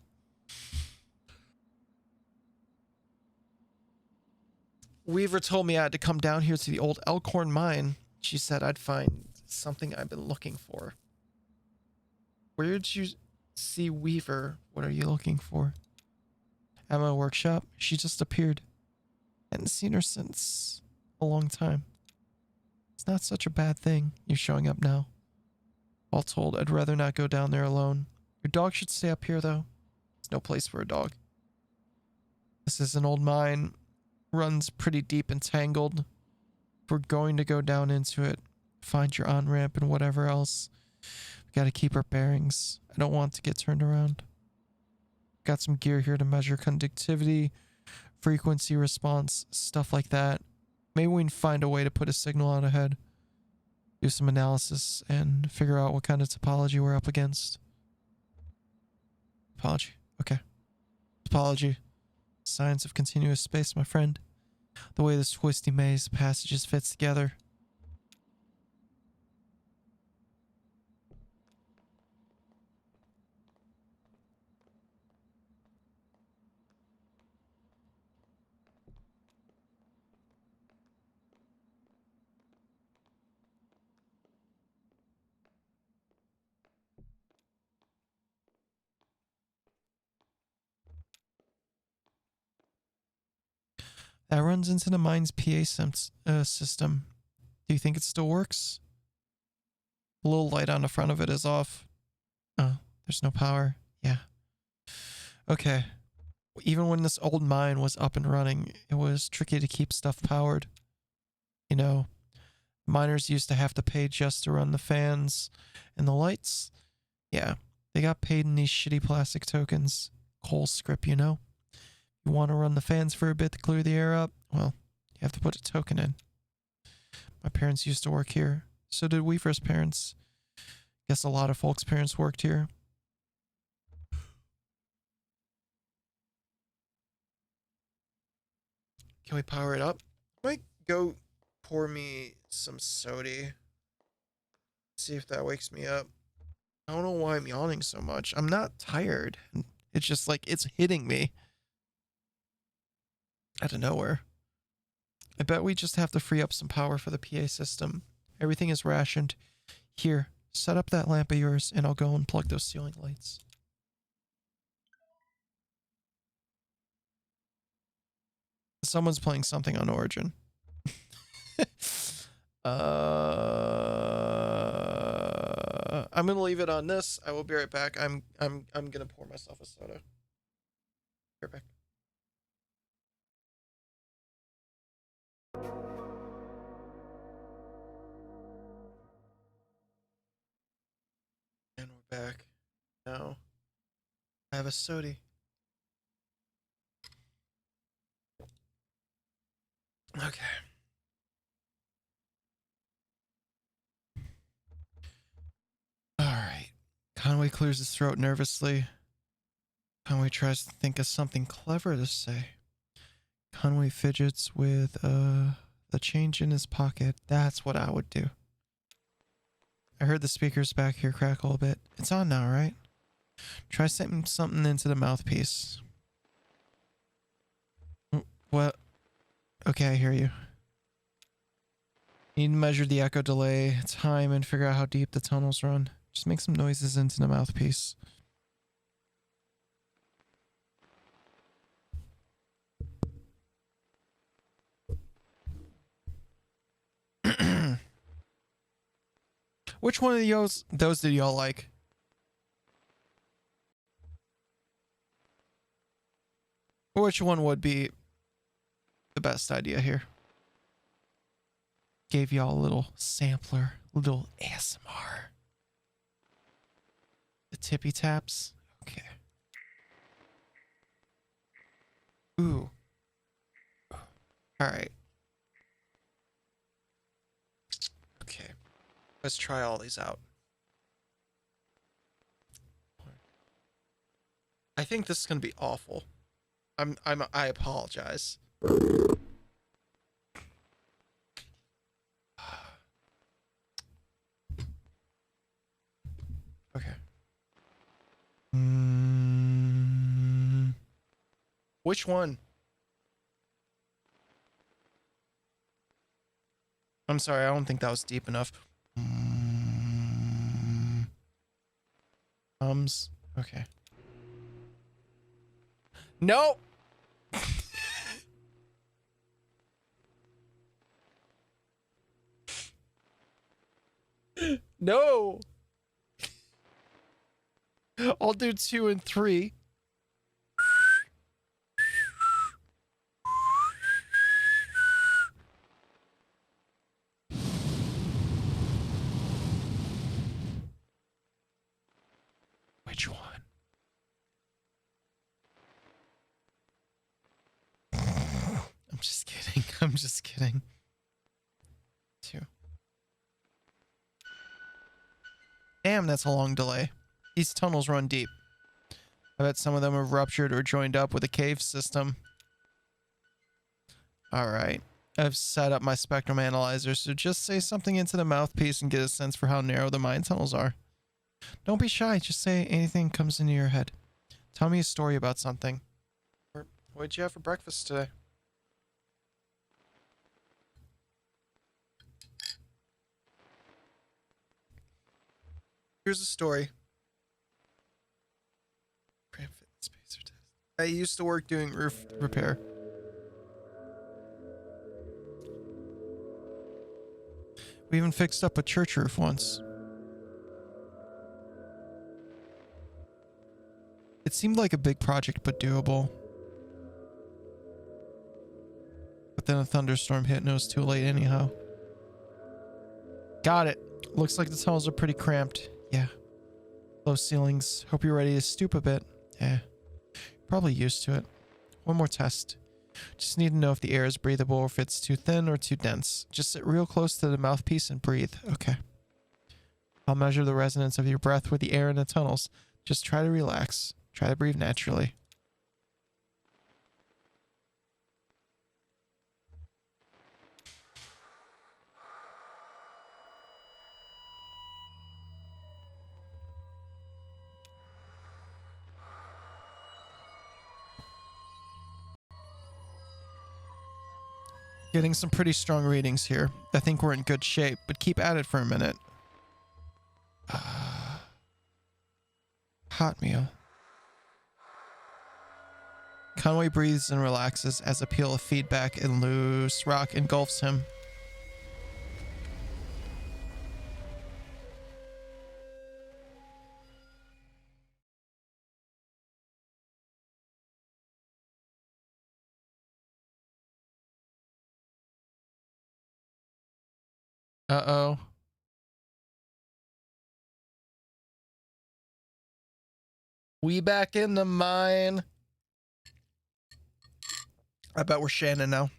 Weaver told me I had to come down here to the old Elkhorn mine. She said I'd find something I've been looking for. Where did you see Weaver? What are you looking for? At my workshop. She just appeared. Hadn't seen her since a long time. It's not such a bad thing, you showing up now. All told, I'd rather not go down there alone. Your dog should stay up here, though. There's no place for a dog. This is an old mine. Runs pretty deep and tangled. If we're going to go down into it, find your on-ramp and whatever else, we gotta keep our bearings. I don't want to get turned around. Got some gear here to measure conductivity, frequency response, stuff like that. Maybe we can find a way to put a signal out ahead. Do some analysis and figure out what kind of topology we're up against. Topology. Okay. Topology. Science of continuous space, my friend. The way this twisty maze of passages fits together. That runs into the mine's PA system. Do you think it still works? The little light on the front of it is off. Oh, there's no power. Yeah. Okay. Even when this old mine was up and running, it was tricky to keep stuff powered. You know, miners used to have to pay just to run the fans and the lights. Yeah, they got paid in these shitty plastic tokens. Coal script, you know? You want to run the fans for a bit to clear the air up? Well, you have to put a token in. My parents used to work here. So did Weaver's parents. Guess a lot of folks' parents worked here. Can we power it up? I might go pour me some soda. See if that wakes me up. I don't know why I'm yawning so much. I'm not tired. It's just like it's hitting me out of nowhere. I bet we just have to free up some power for the PA system. Everything is rationed. Here, set up that lamp of yours and I'll go and plug those ceiling lights. Someone's playing something on Origin. I'm gonna leave it on this. I will be right back. I'm gonna pour myself a soda. Be right back. And we're back. Now I have a soda. Okay. All right. Conway clears his throat nervously. Conway tries to think of something clever to say. Conway fidgets with the change in his pocket. That's what I would do. I heard the speakers back here crackle a bit. It's on now, right? Try setting something into the mouthpiece. What? Okay, I hear you. You need to measure the echo delay, time, and figure out how deep the tunnels run. Just make some noises into the mouthpiece. Which one of those did y'all like? Which one would be the best idea here? Gave y'all a little sampler, little ASMR. The tippy taps. Okay. Ooh. All right. Okay. Let's try all these out. I think this is gonna be awful. I apologize. Okay. Which one? I'm sorry, I don't think that was deep enough. Okay. No. No. I'll do 2 and 3. Which one? I'm just kidding. I'm just kidding. 2. Damn, that's a long delay. These tunnels run deep. I bet some of them have ruptured or joined up with a cave system. Alright. I've set up my spectrum analyzer, so just say something into the mouthpiece and get a sense for how narrow the mine tunnels are. Don't be shy, just say anything comes into your head. Tell me a story about something. What'd you have for breakfast today? Here's a story. I used to work doing roof repair. We even fixed up a church roof once. It seemed like a big project, but doable. But then a thunderstorm hit and it was too late anyhow. Got it. Looks like the tunnels are pretty cramped. Yeah. Low ceilings. Hope you're ready to stoop a bit. Yeah. Probably used to it. One more test. Just need to know if the air is breathable or if it's too thin or too dense. Just sit real close to the mouthpiece and breathe. Okay. I'll measure the resonance of your breath with the air in the tunnels. Just try to relax. Try to breathe naturally. Getting some pretty strong readings here. I think we're in good shape, but keep at it for a minute. Hot meal. Conway breathes and relaxes as a peal of feedback and loose rock engulfs him. Uh-oh. We back in the mine. I bet we're Shannon now.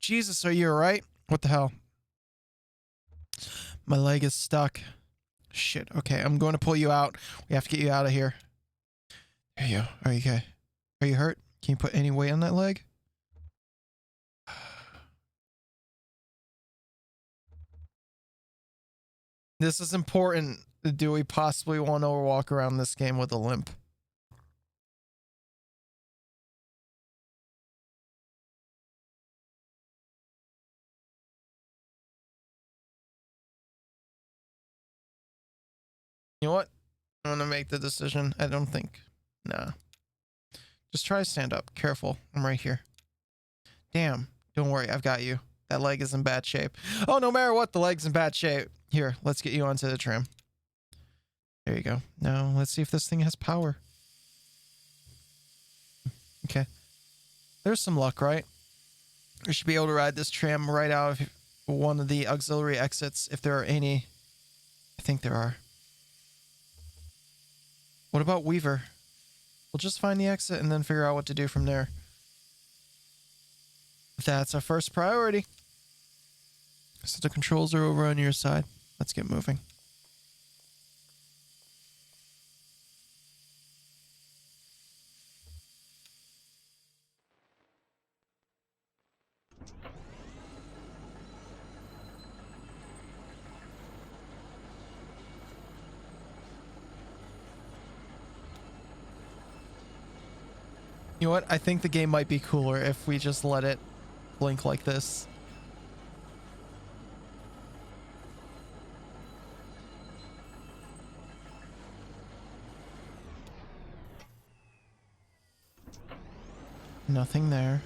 Jesus, are you alright? What the hell? My leg is stuck. Shit, okay, I'm going to pull you out. We have to get you out of here. There you go. Are you okay? Are you hurt? Can you put any weight on that leg? This is important. Do we possibly want to walk around this game with a limp? You know what? I'm gonna make the decision. I don't think. Nah. Just try to stand up. Careful. I'm right here. Damn. Don't worry. I've got you. That leg is in bad shape. Oh, no matter what, the leg's in bad shape. Here, let's get you onto the tram. There you go. Now, let's see if this thing has power. Okay. There's some luck, right? We should be able to ride this tram right out of one of the auxiliary exits, if there are any. I think there are. What about Weaver? We'll just find the exit and then figure out what to do from there. That's our first priority. So the controls are over on your side. Let's get moving. You know what? I think the game might be cooler if we just let it blink like this. Nothing there.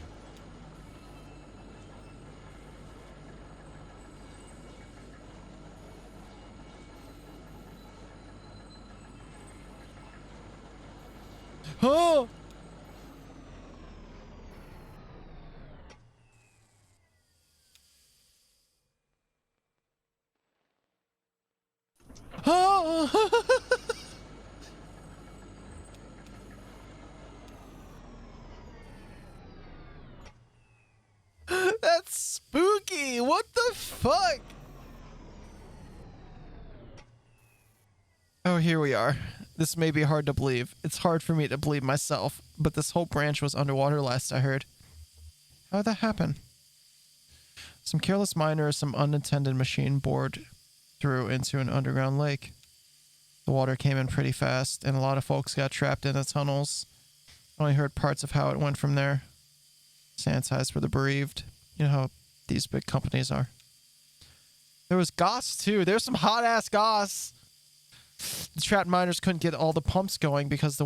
Oh! Oh! That's spooky. What the fuck? Oh, here we are. This may be hard to believe. It's hard for me to believe myself, but this whole branch was underwater last I heard. How did that happen? Some careless miner or some unattended machine bored through into an underground lake. The water came in pretty fast, and a lot of folks got trapped in the tunnels. I only heard parts of how it went from there. Sanitized for the bereaved. You know how these big companies are. There was Goss, too. There's some hot-ass Goss. The trapped miners couldn't get all the pumps going because the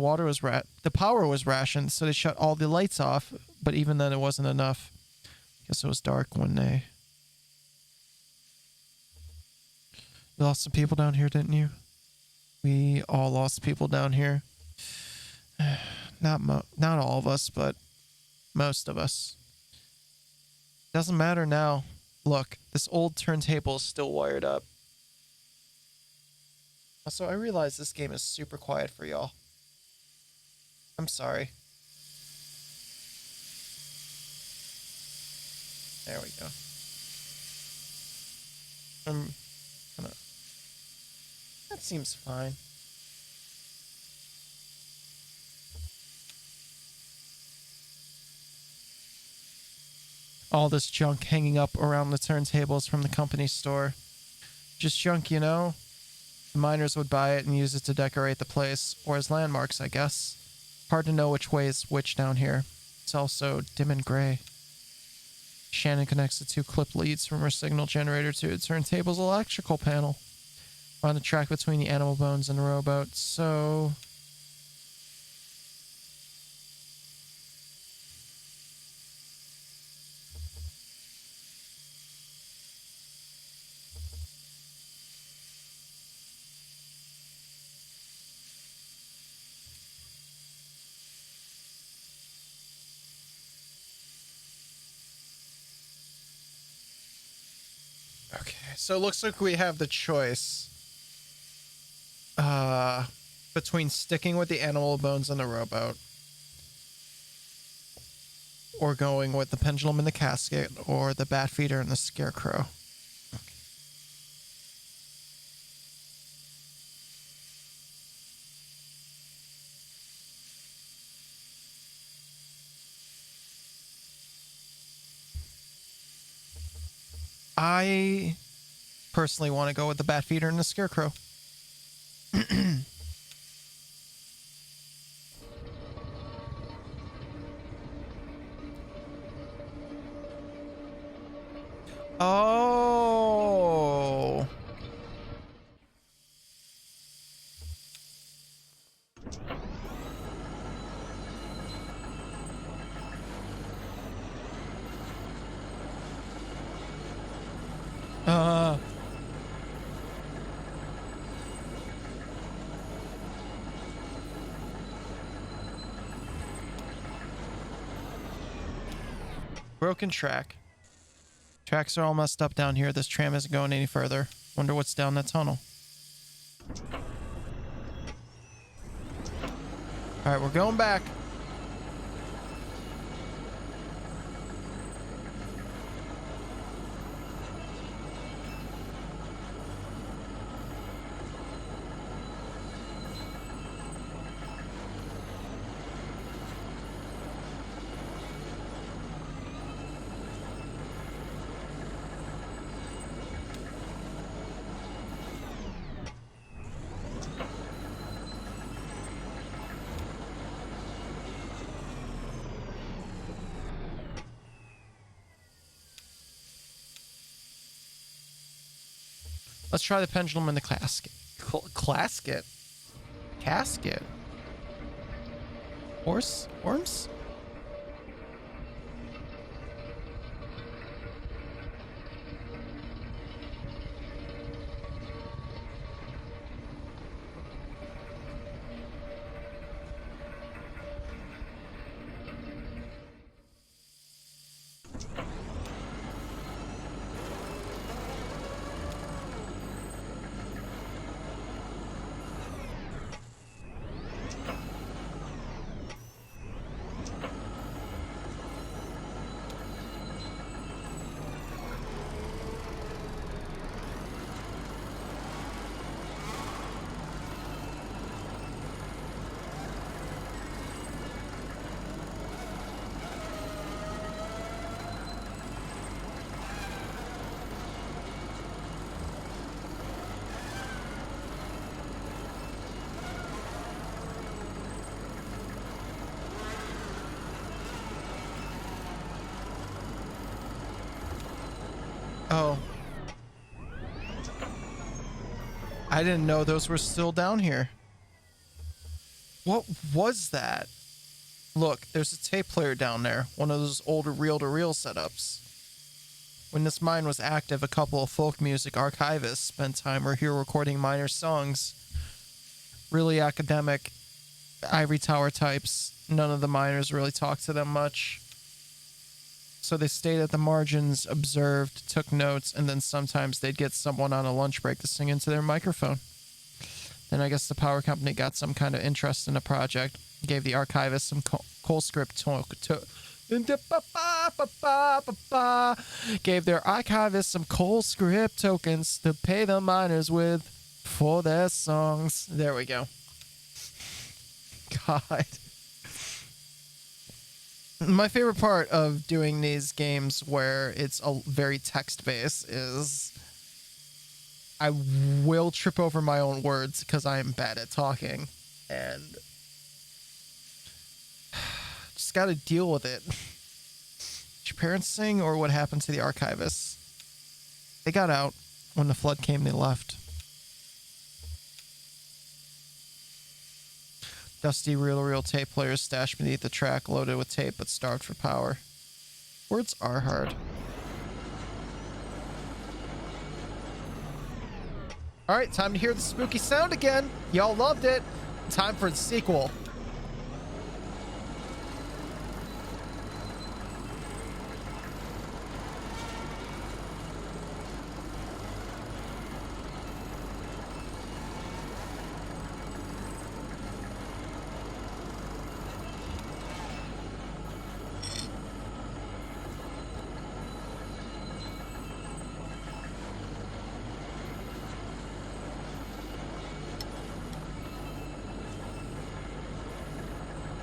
power was rationed, so they shut all the lights off, but even then it wasn't enough. Guess it was dark one day. You lost some people down here, didn't you? We all lost people down here. Not all of us, but most of us. Doesn't matter now. Look, this old turntable is still wired up. Also, I realize this game is super quiet for y'all. I'm sorry. There we go. That seems fine. All this junk hanging up around the turntables from the company store. Just junk, you know? The miners would buy it and use it to decorate the place, or as landmarks, I guess. Hard to know which way is which down here. It's also dim and gray. Shannon connects the two clip leads from her signal generator to the turntable's electrical panel. We're on the track between the animal bones and the rowboat, so... Okay, so it looks like we have the choice between sticking with the animal bones and the rowboat, or going with the pendulum and the casket, or the bat feeder and the scarecrow. Okay. I personally want to go with the bat feeder and the scarecrow. Oh. Broken track. Tracks are all messed up down here. This tram isn't going any further. Wonder what's down that tunnel. Alright, we're going back. Let's try the pendulum and the casket. Casket? Worms? Oh. I didn't know those were still down here. What was that? Look, there's a tape player down there. One of those older reel-to-reel setups. When this mine was active, a couple of folk music archivists spent time here recording minor songs. Really academic, ivory tower types. None of the miners really talked to them much. So they stayed at the margins, observed, took notes, and then sometimes they'd get someone on a lunch break to sing into their microphone. Then I guess the power company got some kind of interest in the project, gave the archivist some coal script gave their archivists some coal script tokens to pay the miners with for their songs. There we go. God. My favorite part of doing these games where it's a very text-based is I will trip over my own words because I am bad at talking. And just got to deal with it. Did your parents sing, or what happened to the archivists? They got out. When the flood came, they left. Dusty reel-to-reel tape players stashed beneath the track, loaded with tape but starved for power. Words are hard. Alright, time to hear the spooky sound again. Y'all loved it. Time for the sequel.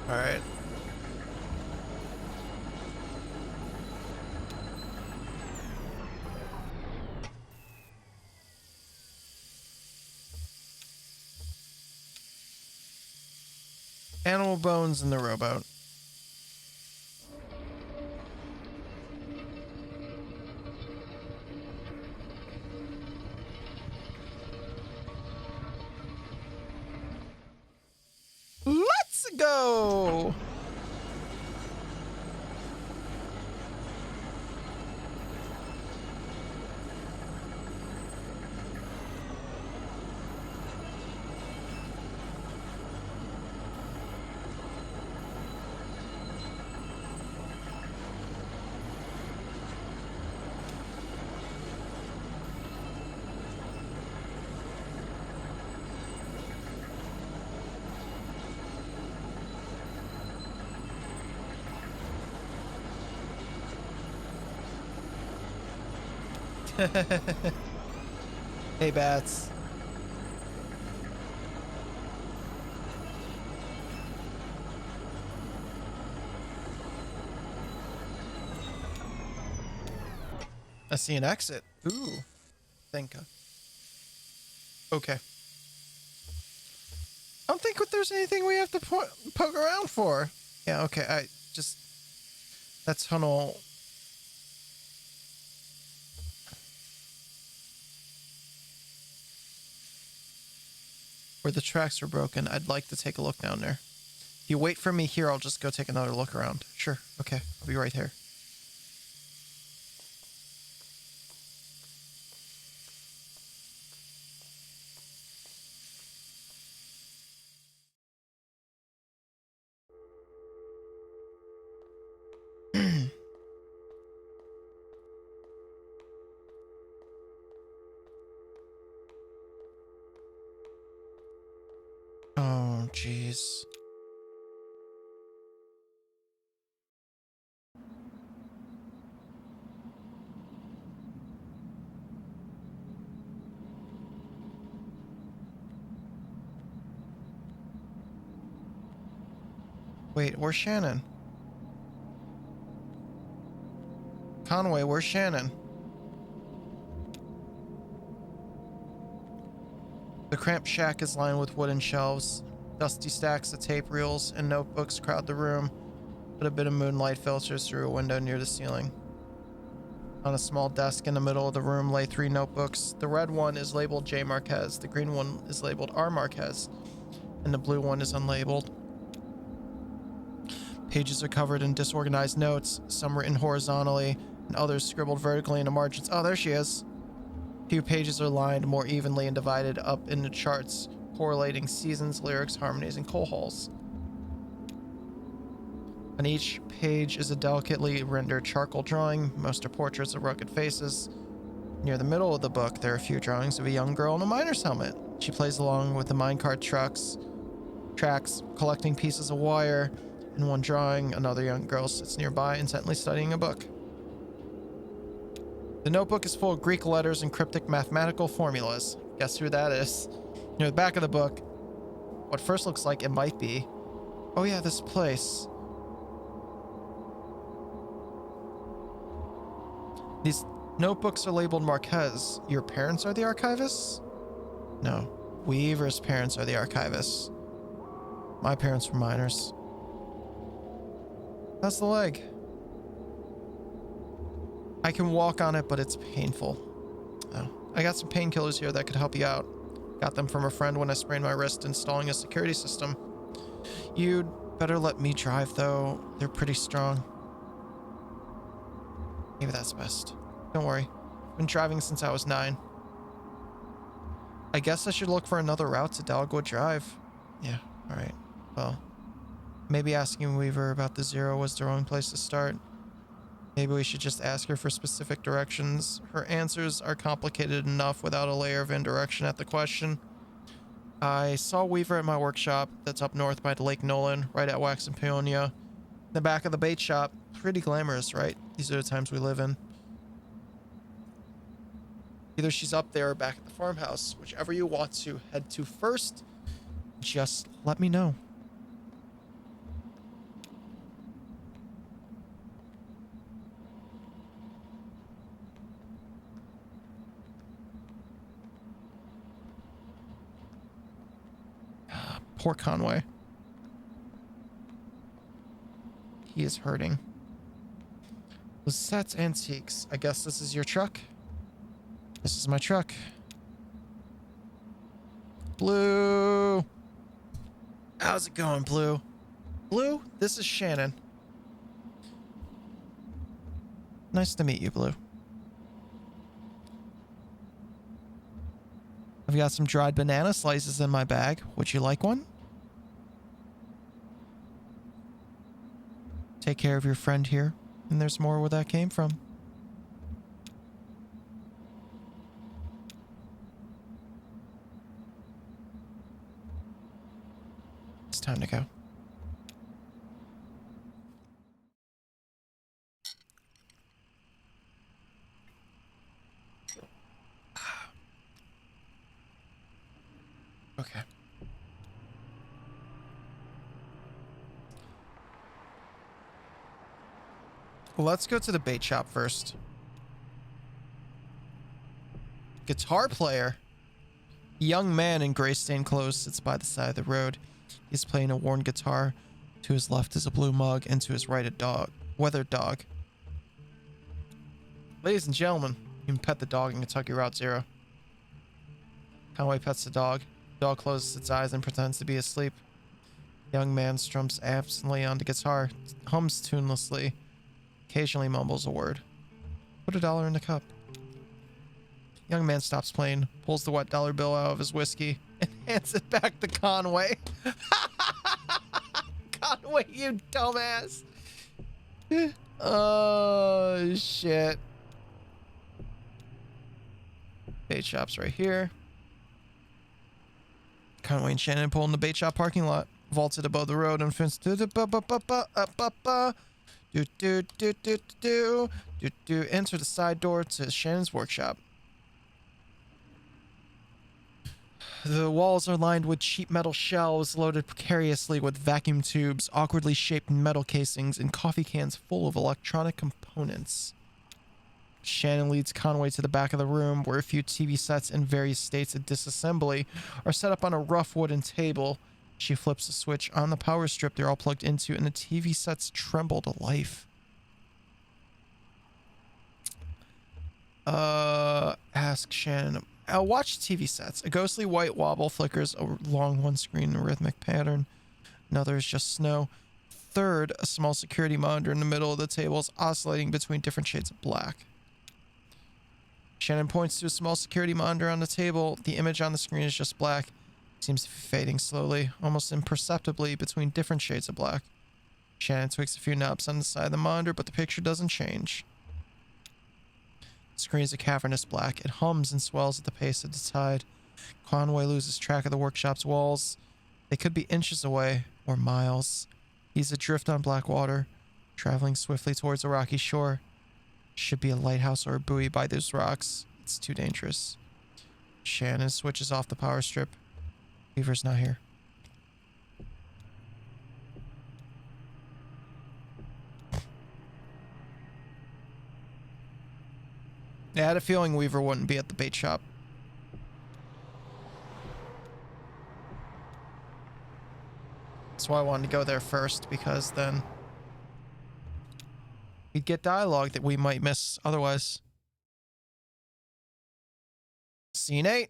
All right. Animal bones in the rowboat. Let's go. Hey, bats. I see an exit. Ooh. Think. Okay. I don't think there's anything we have to poke around for. Yeah, okay. I just... That tunnel... Where the tracks were broken, I'd like to take a look down there. If you wait for me here, I'll just go take another look around. Sure, okay, I'll be right here. Oh, jeez. Wait, where's Shannon? Conway, where's Shannon? The cramped shack is lined with wooden shelves. Dusty stacks of tape reels and notebooks crowd the room, but a bit of moonlight filters through a window near the ceiling. On a small desk in the middle of the room lay 3 notebooks. The red one is labeled J. Marquez, the green one is labeled R. Marquez, and the blue one is unlabeled. Pages are covered in disorganized notes, some written horizontally, and others scribbled vertically in the margins. Oh, there she is. Few pages are lined more evenly and divided up into charts, correlating seasons, lyrics, harmonies, and coal holes. On each page is a delicately rendered charcoal drawing. Most are portraits of rugged faces. Near the middle of the book, there are a few drawings of a young girl in a miner's helmet. She plays along with the minecart tracks, collecting pieces of wire. In one drawing, another young girl sits nearby, intently studying a book. The notebook is full of Greek letters and cryptic mathematical formulas. Guess who that is? Near the back of the book, what first looks like it might be, oh yeah, this place. These notebooks are labeled Marquez. Your parents are the archivists? No, Weaver's parents are the archivists. My parents were miners. That's the leg. I can walk on it, but it's painful. Oh, I got some painkillers here that could help you out. Got them from a friend when I sprained my wrist installing a security system. You'd better let me drive, though. They're pretty strong. Maybe that's best. Don't worry. I've been driving since I was 9. I guess I should look for another route to Dogwood Drive. Yeah, alright. Well, maybe asking Weaver about the Zero was the wrong place to start. Maybe we should just ask her for specific directions. Her answers are complicated enough without a layer of indirection at the question. I saw Weaver at my workshop that's up north by Lake Nolan, right at Wax and Peonia. The back of the bait shop. Pretty glamorous, right? These are the times we live in. Either she's up there or back at the farmhouse. Whichever you want to head to first, just let me know. Poor Conway. He is hurting. Lisette's Antiques. I guess this is your truck? This is my truck. Blue! How's it going, Blue? Blue, this is Shannon. Nice to meet you, Blue. I've got some dried banana slices in my bag. Would you like one? Take care of your friend here, and there's more where that came from. It's time to go. Okay. Well, let's go to the bait shop first. Guitar player. Young man in gray stained clothes sits by the side of the road. He's playing a worn guitar. To his left is a blue mug, and to his right a weathered dog. Ladies and gentlemen, you can pet the dog in Kentucky Route Zero. Conway pets the dog. The dog closes its eyes and pretends to be asleep. The young man strums absently on the guitar, hums tunelessly, occasionally mumbles a word. Put $1 in the cup. The young man stops playing, pulls the wet dollar bill out of his whiskey, and hands it back to Conway. Conway, you dumbass. Oh, shit. Bait shop's right here. Conway and Shannon pull in the bait shop parking lot, vaulted above the road and fence. Enter the side door to Shannon's workshop. The walls are lined with cheap metal shelves loaded precariously with vacuum tubes, awkwardly shaped metal casings, and coffee cans full of electronic components. Shannon leads Conway to the back of the room where a few TV sets in various states of disassembly are set up on a rough wooden table. She flips the switch on the power strip they're all plugged into, and the TV sets tremble to life. Ask Shannon. Watch TV sets. A ghostly white wobble flickers along one screen in a rhythmic pattern. Another is just snow. Third, a small security monitor in the middle of the table is oscillating between different shades of black. Shannon points to a small security monitor on the table. The image on the screen is just black. It seems to be fading slowly, almost imperceptibly between different shades of black. Shannon tweaks a few knobs on the side of the monitor, but the picture doesn't change. The screen is a cavernous black. It hums and swells at the pace of the tide. Conway loses track of the workshop's walls. They could be inches away, or miles. He's adrift on black water, traveling swiftly towards a rocky shore. Should be a lighthouse or a buoy by those rocks. It's too dangerous. Shannon switches off the power strip. Weaver's not here. I had a feeling Weaver wouldn't be at the bait shop. That's why I wanted to go there first, because then we'd get dialogue that we might miss otherwise. Scene 8.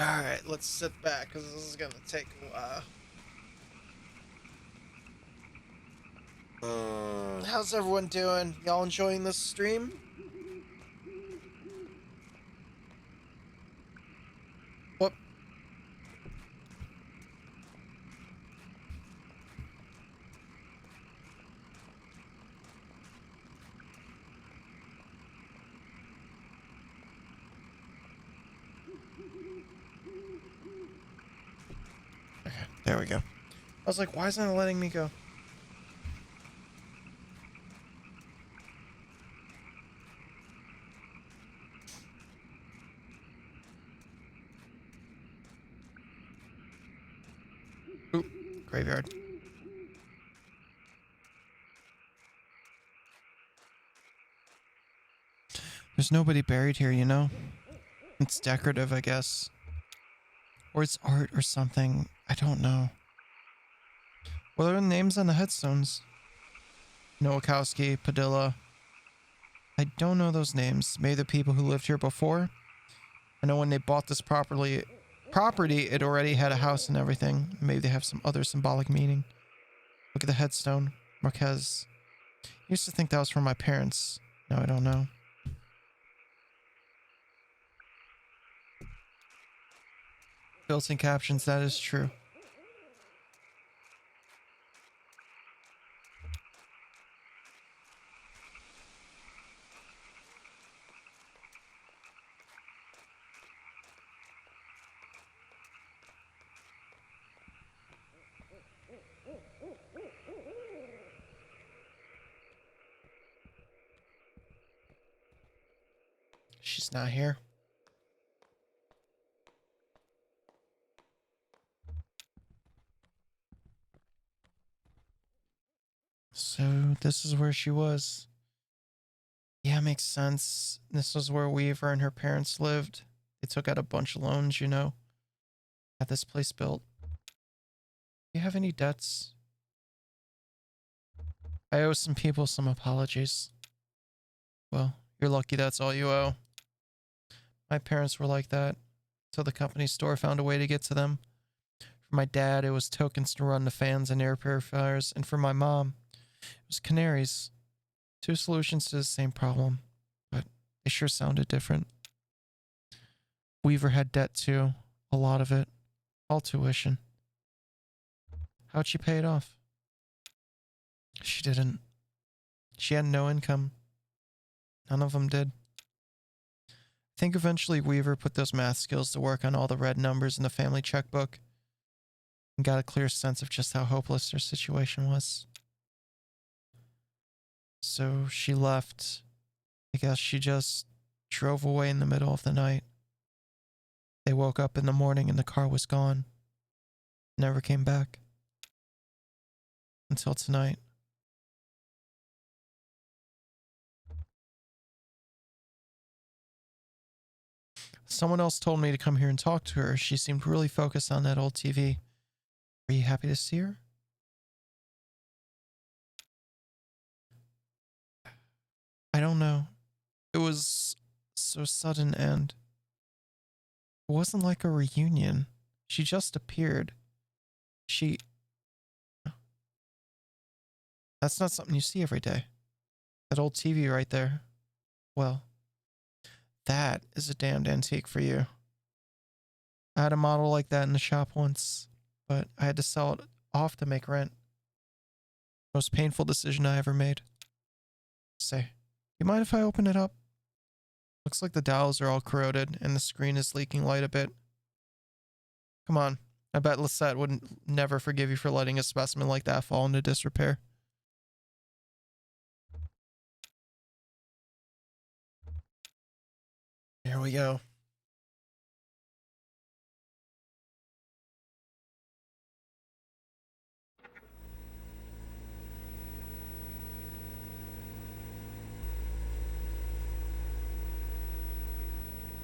Alright, let's sit back, because this is going to take a while. How's everyone doing? Y'all enjoying this stream? Whoop. Okay, there we go. I was like, why isn't it letting me go? Oop, graveyard. There's nobody buried here, you know? It's decorative, I guess. Or it's art or something. I don't know. What are the names on the headstones? Nowakowski, Padilla. I don't know those names. Maybe the people who lived here before? I know when they bought this property, it already had a house and everything. Maybe they have some other symbolic meaning. Look at the headstone. Marquez. I used to think that was from my parents. Now I don't know. Built-in captions, that is true. She's not here. So this is where she was. Yeah, makes sense. This was where Weaver and her parents lived. They took out a bunch of loans, you know. Had this place built. Do you have any debts? I owe some people some apologies. Well, you're lucky that's all you owe. My parents were like that, till the company store found a way to get to them. For my dad, it was tokens to run the fans and air purifiers, and for my mom, it was canaries. Two solutions to the same problem, but they sure sounded different. Weaver had debt too, a lot of it, all tuition. How'd she pay it off? She didn't. She had no income. None of them did. I think eventually Weaver put those math skills to work on all the red numbers in the family checkbook and got a clear sense of just how hopeless their situation was. So she left. I guess she just drove away in the middle of the night. They woke up in the morning and the car was gone. Never came back. Until tonight. Someone else told me to come here and talk to her. She seemed really focused on that old TV. Are you happy to see her? I don't know. It was so sudden and it wasn't like a reunion. She just appeared. That's not something you see every day. That old TV right there. Well, that is a damned antique for you. I had a model like that in the shop once, but I had to sell it off to make rent. Most painful decision I ever made. Say, do you mind if I open it up? Looks like the dials are all corroded and the screen is leaking light a bit. Come on. I bet Lisette would never forgive you for letting a specimen like that fall into disrepair. Here we go.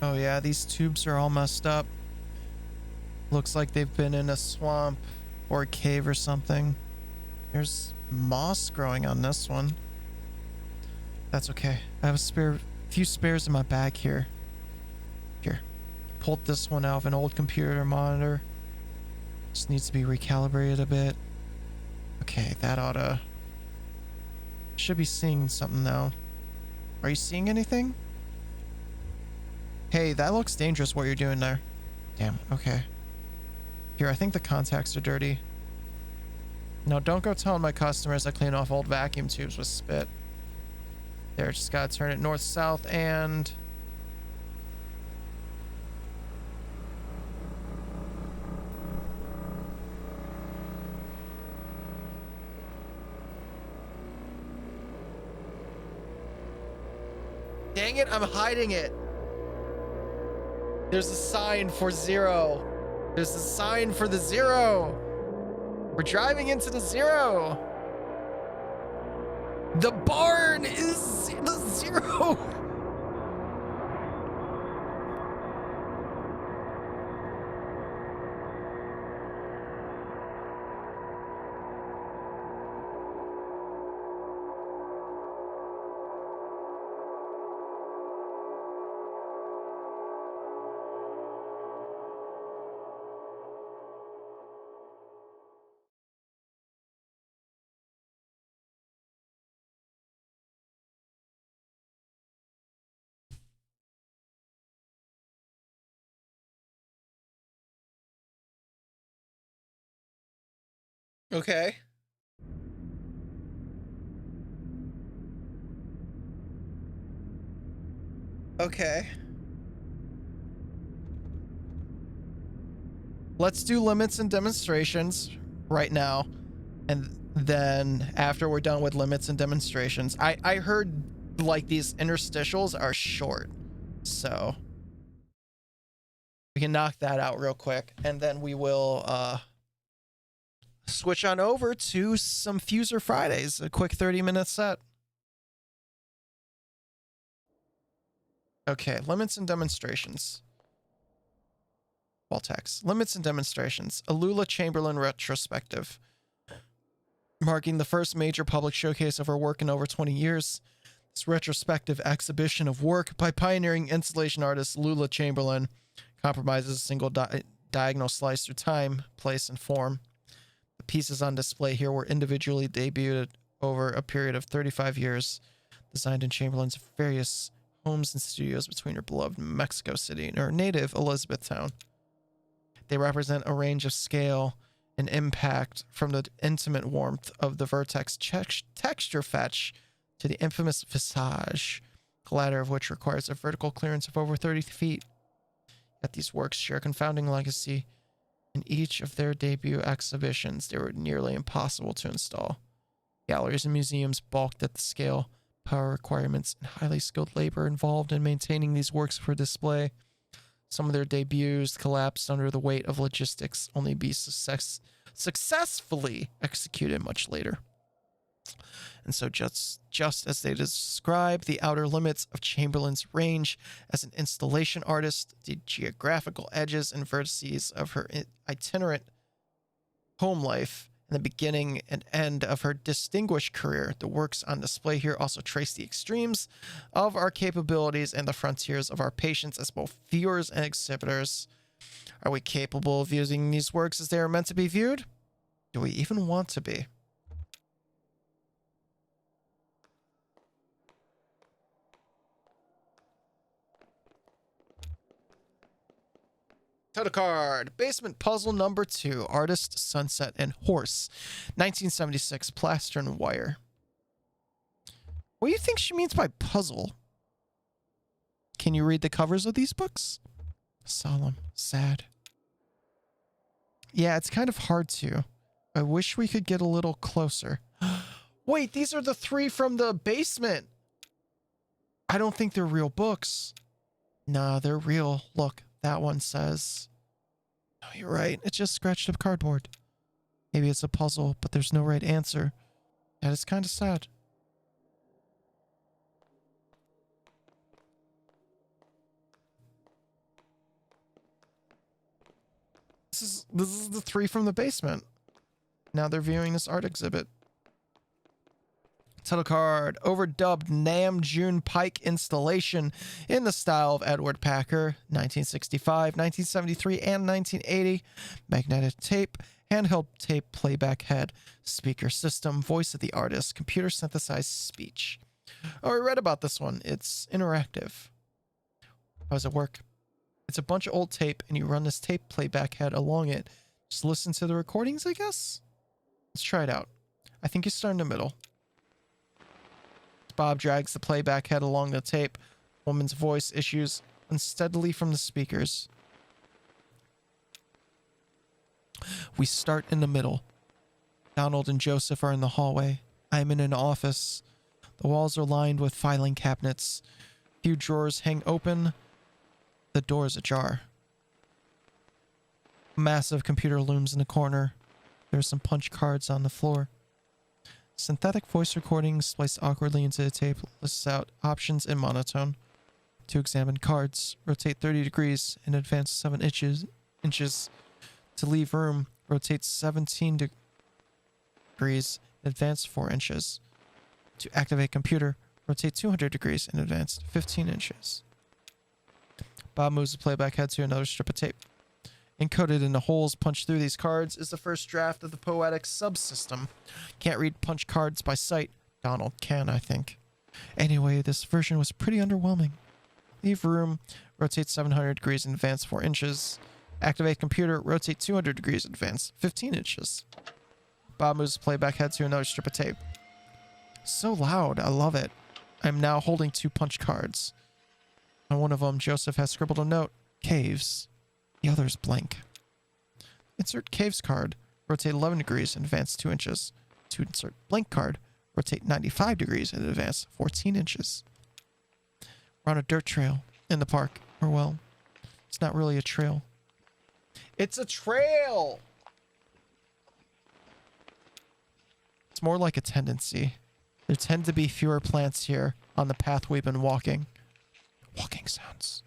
Oh yeah, these tubes are all messed up. Looks like they've been in a swamp or a cave or something. There's moss growing on this one. That's okay. I have a few spares in my bag here. Here. Pulled this one out of an old computer monitor. Just needs to be recalibrated a bit. Okay, that oughta... Should be seeing something now. Are you seeing anything? Hey, that looks dangerous what you're doing there. Damn, okay. Here, I think the contacts are dirty. No, don't go telling my customers I clean off old vacuum tubes with spit. There, just gotta turn it north-south and... Dang it, I'm hiding it. There's a sign for 0. There's a sign for the 0. We're driving into the 0. The barn is the 0. Okay. Okay. Let's do limits and demonstrations right now. And then after we're done with limits and demonstrations, I heard like these interstitials are short. So we can knock that out real quick. And then we will switch on over to some Fuser Fridays, a quick 30-minute set. Okay, limits and demonstrations. Text. Limits and demonstrations. Alula Chamberlain retrospective. Marking the first major public showcase of her work in over 20 years. This retrospective exhibition of work by pioneering installation artist Lula Chamberlain compromises a single diagonal slice through time, place, and form. The pieces on display here were individually debuted over a period of 35 years, designed in Chamberlain's various homes and studios between her beloved Mexico City and her native Elizabethtown. They represent a range of scale and impact from the intimate warmth of the Vertex texture fetch to the infamous visage, the latter of which requires a vertical clearance of over 30 feet. Yet these works share a confounding legacy. In each of their debut exhibitions, they were nearly impossible to install. Galleries and museums balked at the scale, power requirements, and highly skilled labor involved in maintaining these works for display. Some of their debuts collapsed under the weight of logistics, only be successfully executed much later. And so just as they describe the outer limits of Chamberlain's range as an installation artist, the geographical edges and vertices of her itinerant home life, and the beginning and end of her distinguished career, the works on display here also trace the extremes of our capabilities and the frontiers of our patience as both viewers and exhibitors. Are we capable of using these works as they are meant to be viewed? Do we even want to be? Title card, Basement Puzzle number 2, Artist, Sunset, and Horse, 1976, Plaster and Wire. What do you think she means by puzzle? Can you read the covers of these books? Solemn, sad. Yeah, it's kind of hard to. I wish we could get a little closer. Wait, these are the 3 from the basement. I don't think they're real books. Nah, they're real. Look. That one says, oh, you're right. It's just scratched up cardboard. Maybe it's a puzzle, but there's no right answer. That is kind of sad. This is the 3 from the basement. Now they're viewing this art exhibit. Title card, overdubbed Nam June Pike installation in the style of Edward Packer, 1965, 1973, and 1980. Magnetic tape, handheld tape playback head, speaker system, voice of the artist, computer synthesized speech. Oh, I read about this one. It's interactive. How does it work? It's a bunch of old tape, and you run this tape playback head along it. Just listen to the recordings, I guess? Let's try it out. I think you start in the middle. Bob drags the playback head along the tape. Woman's voice issues unsteadily from the speakers. We start in the middle. Donald and Joseph are in the hallway. I am in an office. The walls are lined with filing cabinets. A few drawers hang open. The door is ajar. A massive computer looms in the corner. There are some punch cards on the floor. Synthetic voice recordings spliced awkwardly into the tape lists out options in monotone. To examine cards, rotate 30 degrees and advance 7 inches. To leave room, rotate 17 degrees and advance 4 inches. To activate computer, rotate 200 degrees and advance 15 inches. Bob moves the playback head to another strip of tape. Encoded in the holes punched through these cards is the first draft of the Poetic subsystem. Can't read punch cards by sight. Donald can, I think. Anyway, this version was pretty underwhelming. Leave room, rotate 700 degrees and advance 4 inches. Activate computer, rotate 200 degrees and advance 15 inches. Bob moves the playback head to another strip of tape. So loud, I love it. I'm now holding 2 punch cards. On one of them, Joseph has scribbled a note, caves. The other is blank. Insert caves card, rotate 11 degrees and advance 2 inches. To insert blank card, rotate 95 degrees and advance 14 inches. We're on a dirt trail in the park. Or well, it's not really a trail. It's a trail! It's more like a tendency. There tend to be fewer plants here on the path we've been walking. Walking sounds.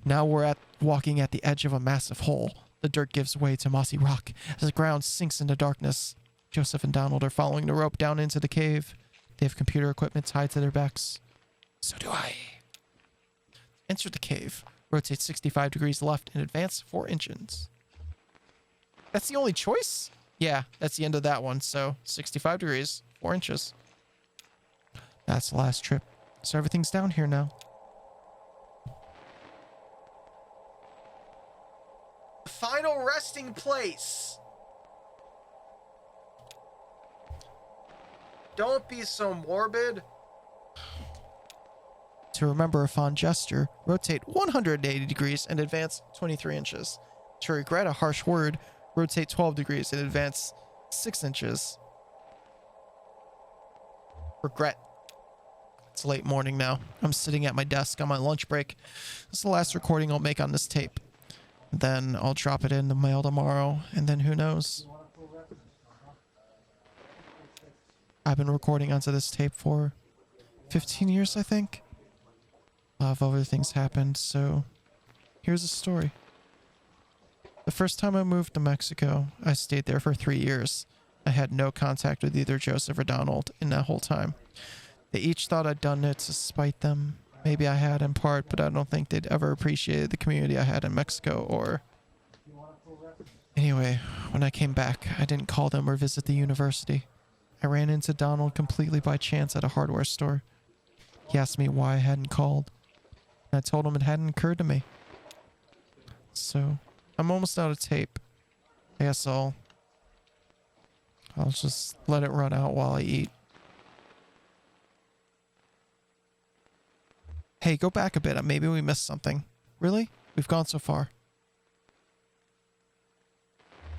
Now we're walking at the edge of a massive hole. The dirt gives way to mossy rock as the ground sinks into darkness. Joseph and Donald are following the rope down into the cave. They have computer equipment tied to their backs. So do I. Enter the cave. Rotate 65 degrees left and advance 4 inches. That's the only choice? Yeah, that's the end of that one. So 65 degrees, 4 inches. That's the last trip. So everything's down here now. Final resting place. Don't be so morbid. To remember a fond gesture, rotate 180 degrees and advance 23 inches. To regret a harsh word, rotate 12 degrees and advance 6 inches. Regret. It's late morning now. I'm sitting at my desk on my lunch break. This is the last recording I'll make on this tape. Then I'll drop it in the mail tomorrow, and then who knows? I've been recording onto this tape for 15 years, I think. A lot of other things happened, so here's a story. The first time I moved to Mexico, I stayed there for 3 years. I had no contact with either Joseph or Donald in that whole time. They each thought I'd done it to spite them. Maybe I had in part, but I don't think they'd ever appreciated the community I had in Mexico or... Anyway, when I came back, I didn't call them or visit the university. I ran into Donald completely by chance at a hardware store. He asked me why I hadn't called, and I told him it hadn't occurred to me. So, I'm almost out of tape. I guess I'll just let it run out while I eat. Hey, go back a bit. Maybe we missed something. Really? We've gone so far.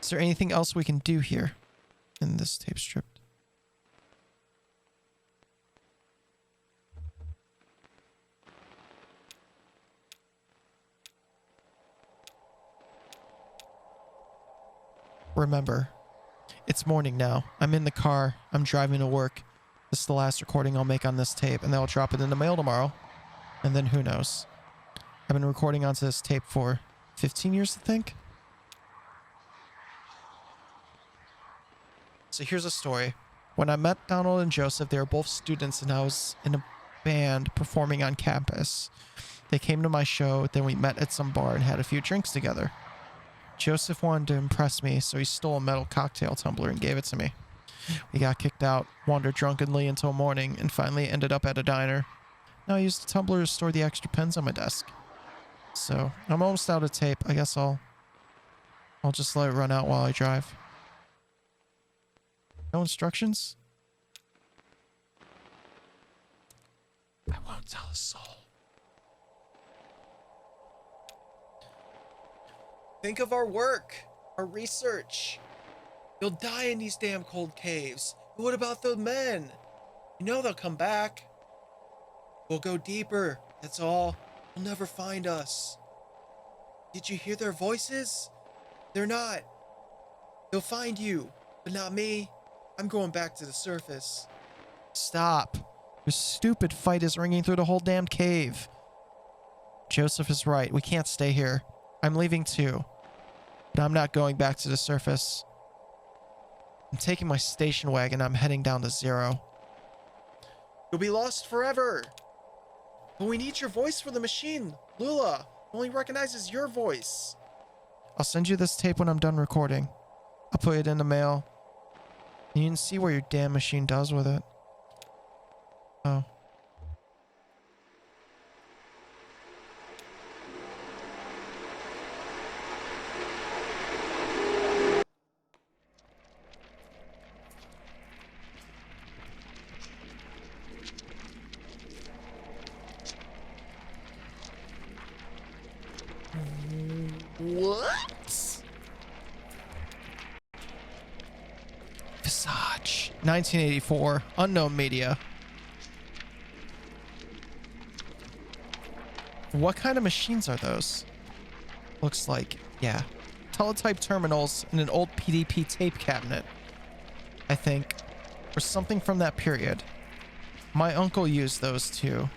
Is there anything else we can do here in this tape strip? Remember, it's morning now. I'm in the car. I'm driving to work. This is the last recording I'll make on this tape, and then I'll drop it in the mail tomorrow. And then who knows? I've been recording onto this tape for 15 years, I think. So here's a story. When I met Donald and Joseph, they were both students, and I was in a band performing on campus. They came to my show, then we met at some bar and had a few drinks together. Joseph wanted to impress me, so he stole a metal cocktail tumbler and gave it to me. We got kicked out, wandered drunkenly until morning, and finally ended up at a diner. Now I use the tumbler to store the extra pens on my desk. So, I'm almost out of tape. I guess I'll just let it run out while I drive. No instructions? I won't tell a soul. Think of our work, our research. You'll die in these damn cold caves. But what about the men? You know they'll come back. We'll go deeper, that's all. They'll never find us. Did you hear their voices? They're not. They'll find you, but not me. I'm going back to the surface. Stop. Your stupid fight is ringing through the whole damn cave. Joseph is right. We can't stay here. I'm leaving too. But I'm not going back to the surface. I'm taking my station wagon. I'm heading down to Zero. You'll be lost forever. But we need your voice for the machine. Lula only recognizes your voice. I'll send you this tape when I'm done recording. I'll put it in the mail. You can see what your damn machine does with it. Oh. What? Visage. 1984. Unknown media. What kind of machines are those? Looks like, yeah. Teletype terminals in an old PDP tape cabinet. I think. Or something from that period. My uncle used those too.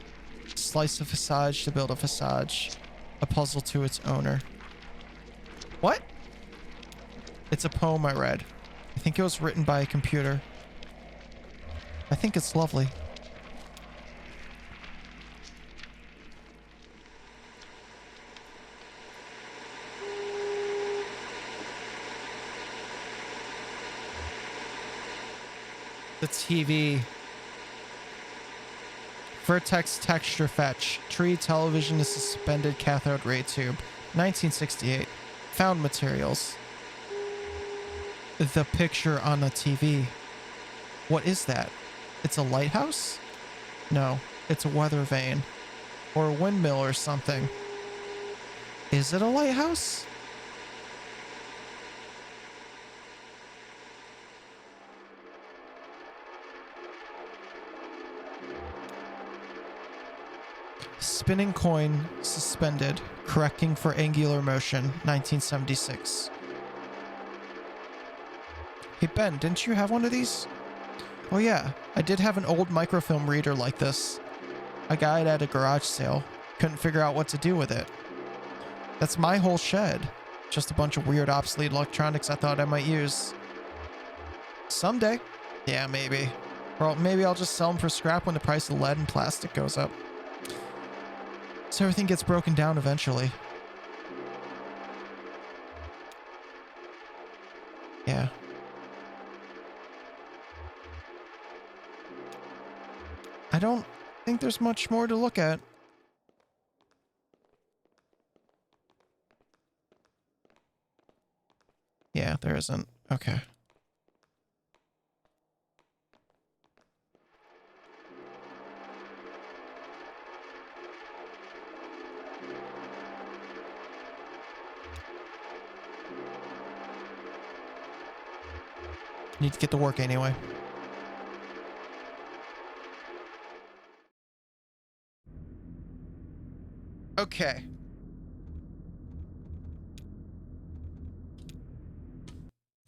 Slice a Visage to build a Visage. A puzzle to its owner. What? It's a poem I read. I think it was written by a computer. I think it's lovely. The TV. Vertex texture fetch. Tree television to suspended cathode ray tube. 1968. Found materials. The picture on the TV. What is that? It's a lighthouse? No, it's a weather vane. Or a windmill or something. Is it a lighthouse? Spinning coin suspended, correcting for angular motion, 1976. Hey Ben, didn't you have one of these? Oh yeah, I did have an old microfilm reader like this. I got it at a garage sale. Couldn't figure out what to do with it. That's my whole shed. Just a bunch of weird obsolete electronics I thought I might use. Someday. Yeah, maybe. Or maybe I'll just sell them for scrap when the price of lead and plastic goes up. So everything gets broken down eventually. Yeah. I don't think there's much more to look at. Yeah, there isn't. Okay. Need to get to work anyway. Okay.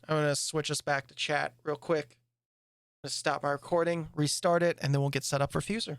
I'm going to switch us back to chat real quick. I'm going to stop my recording, restart it, and then we'll get set up for Fuser.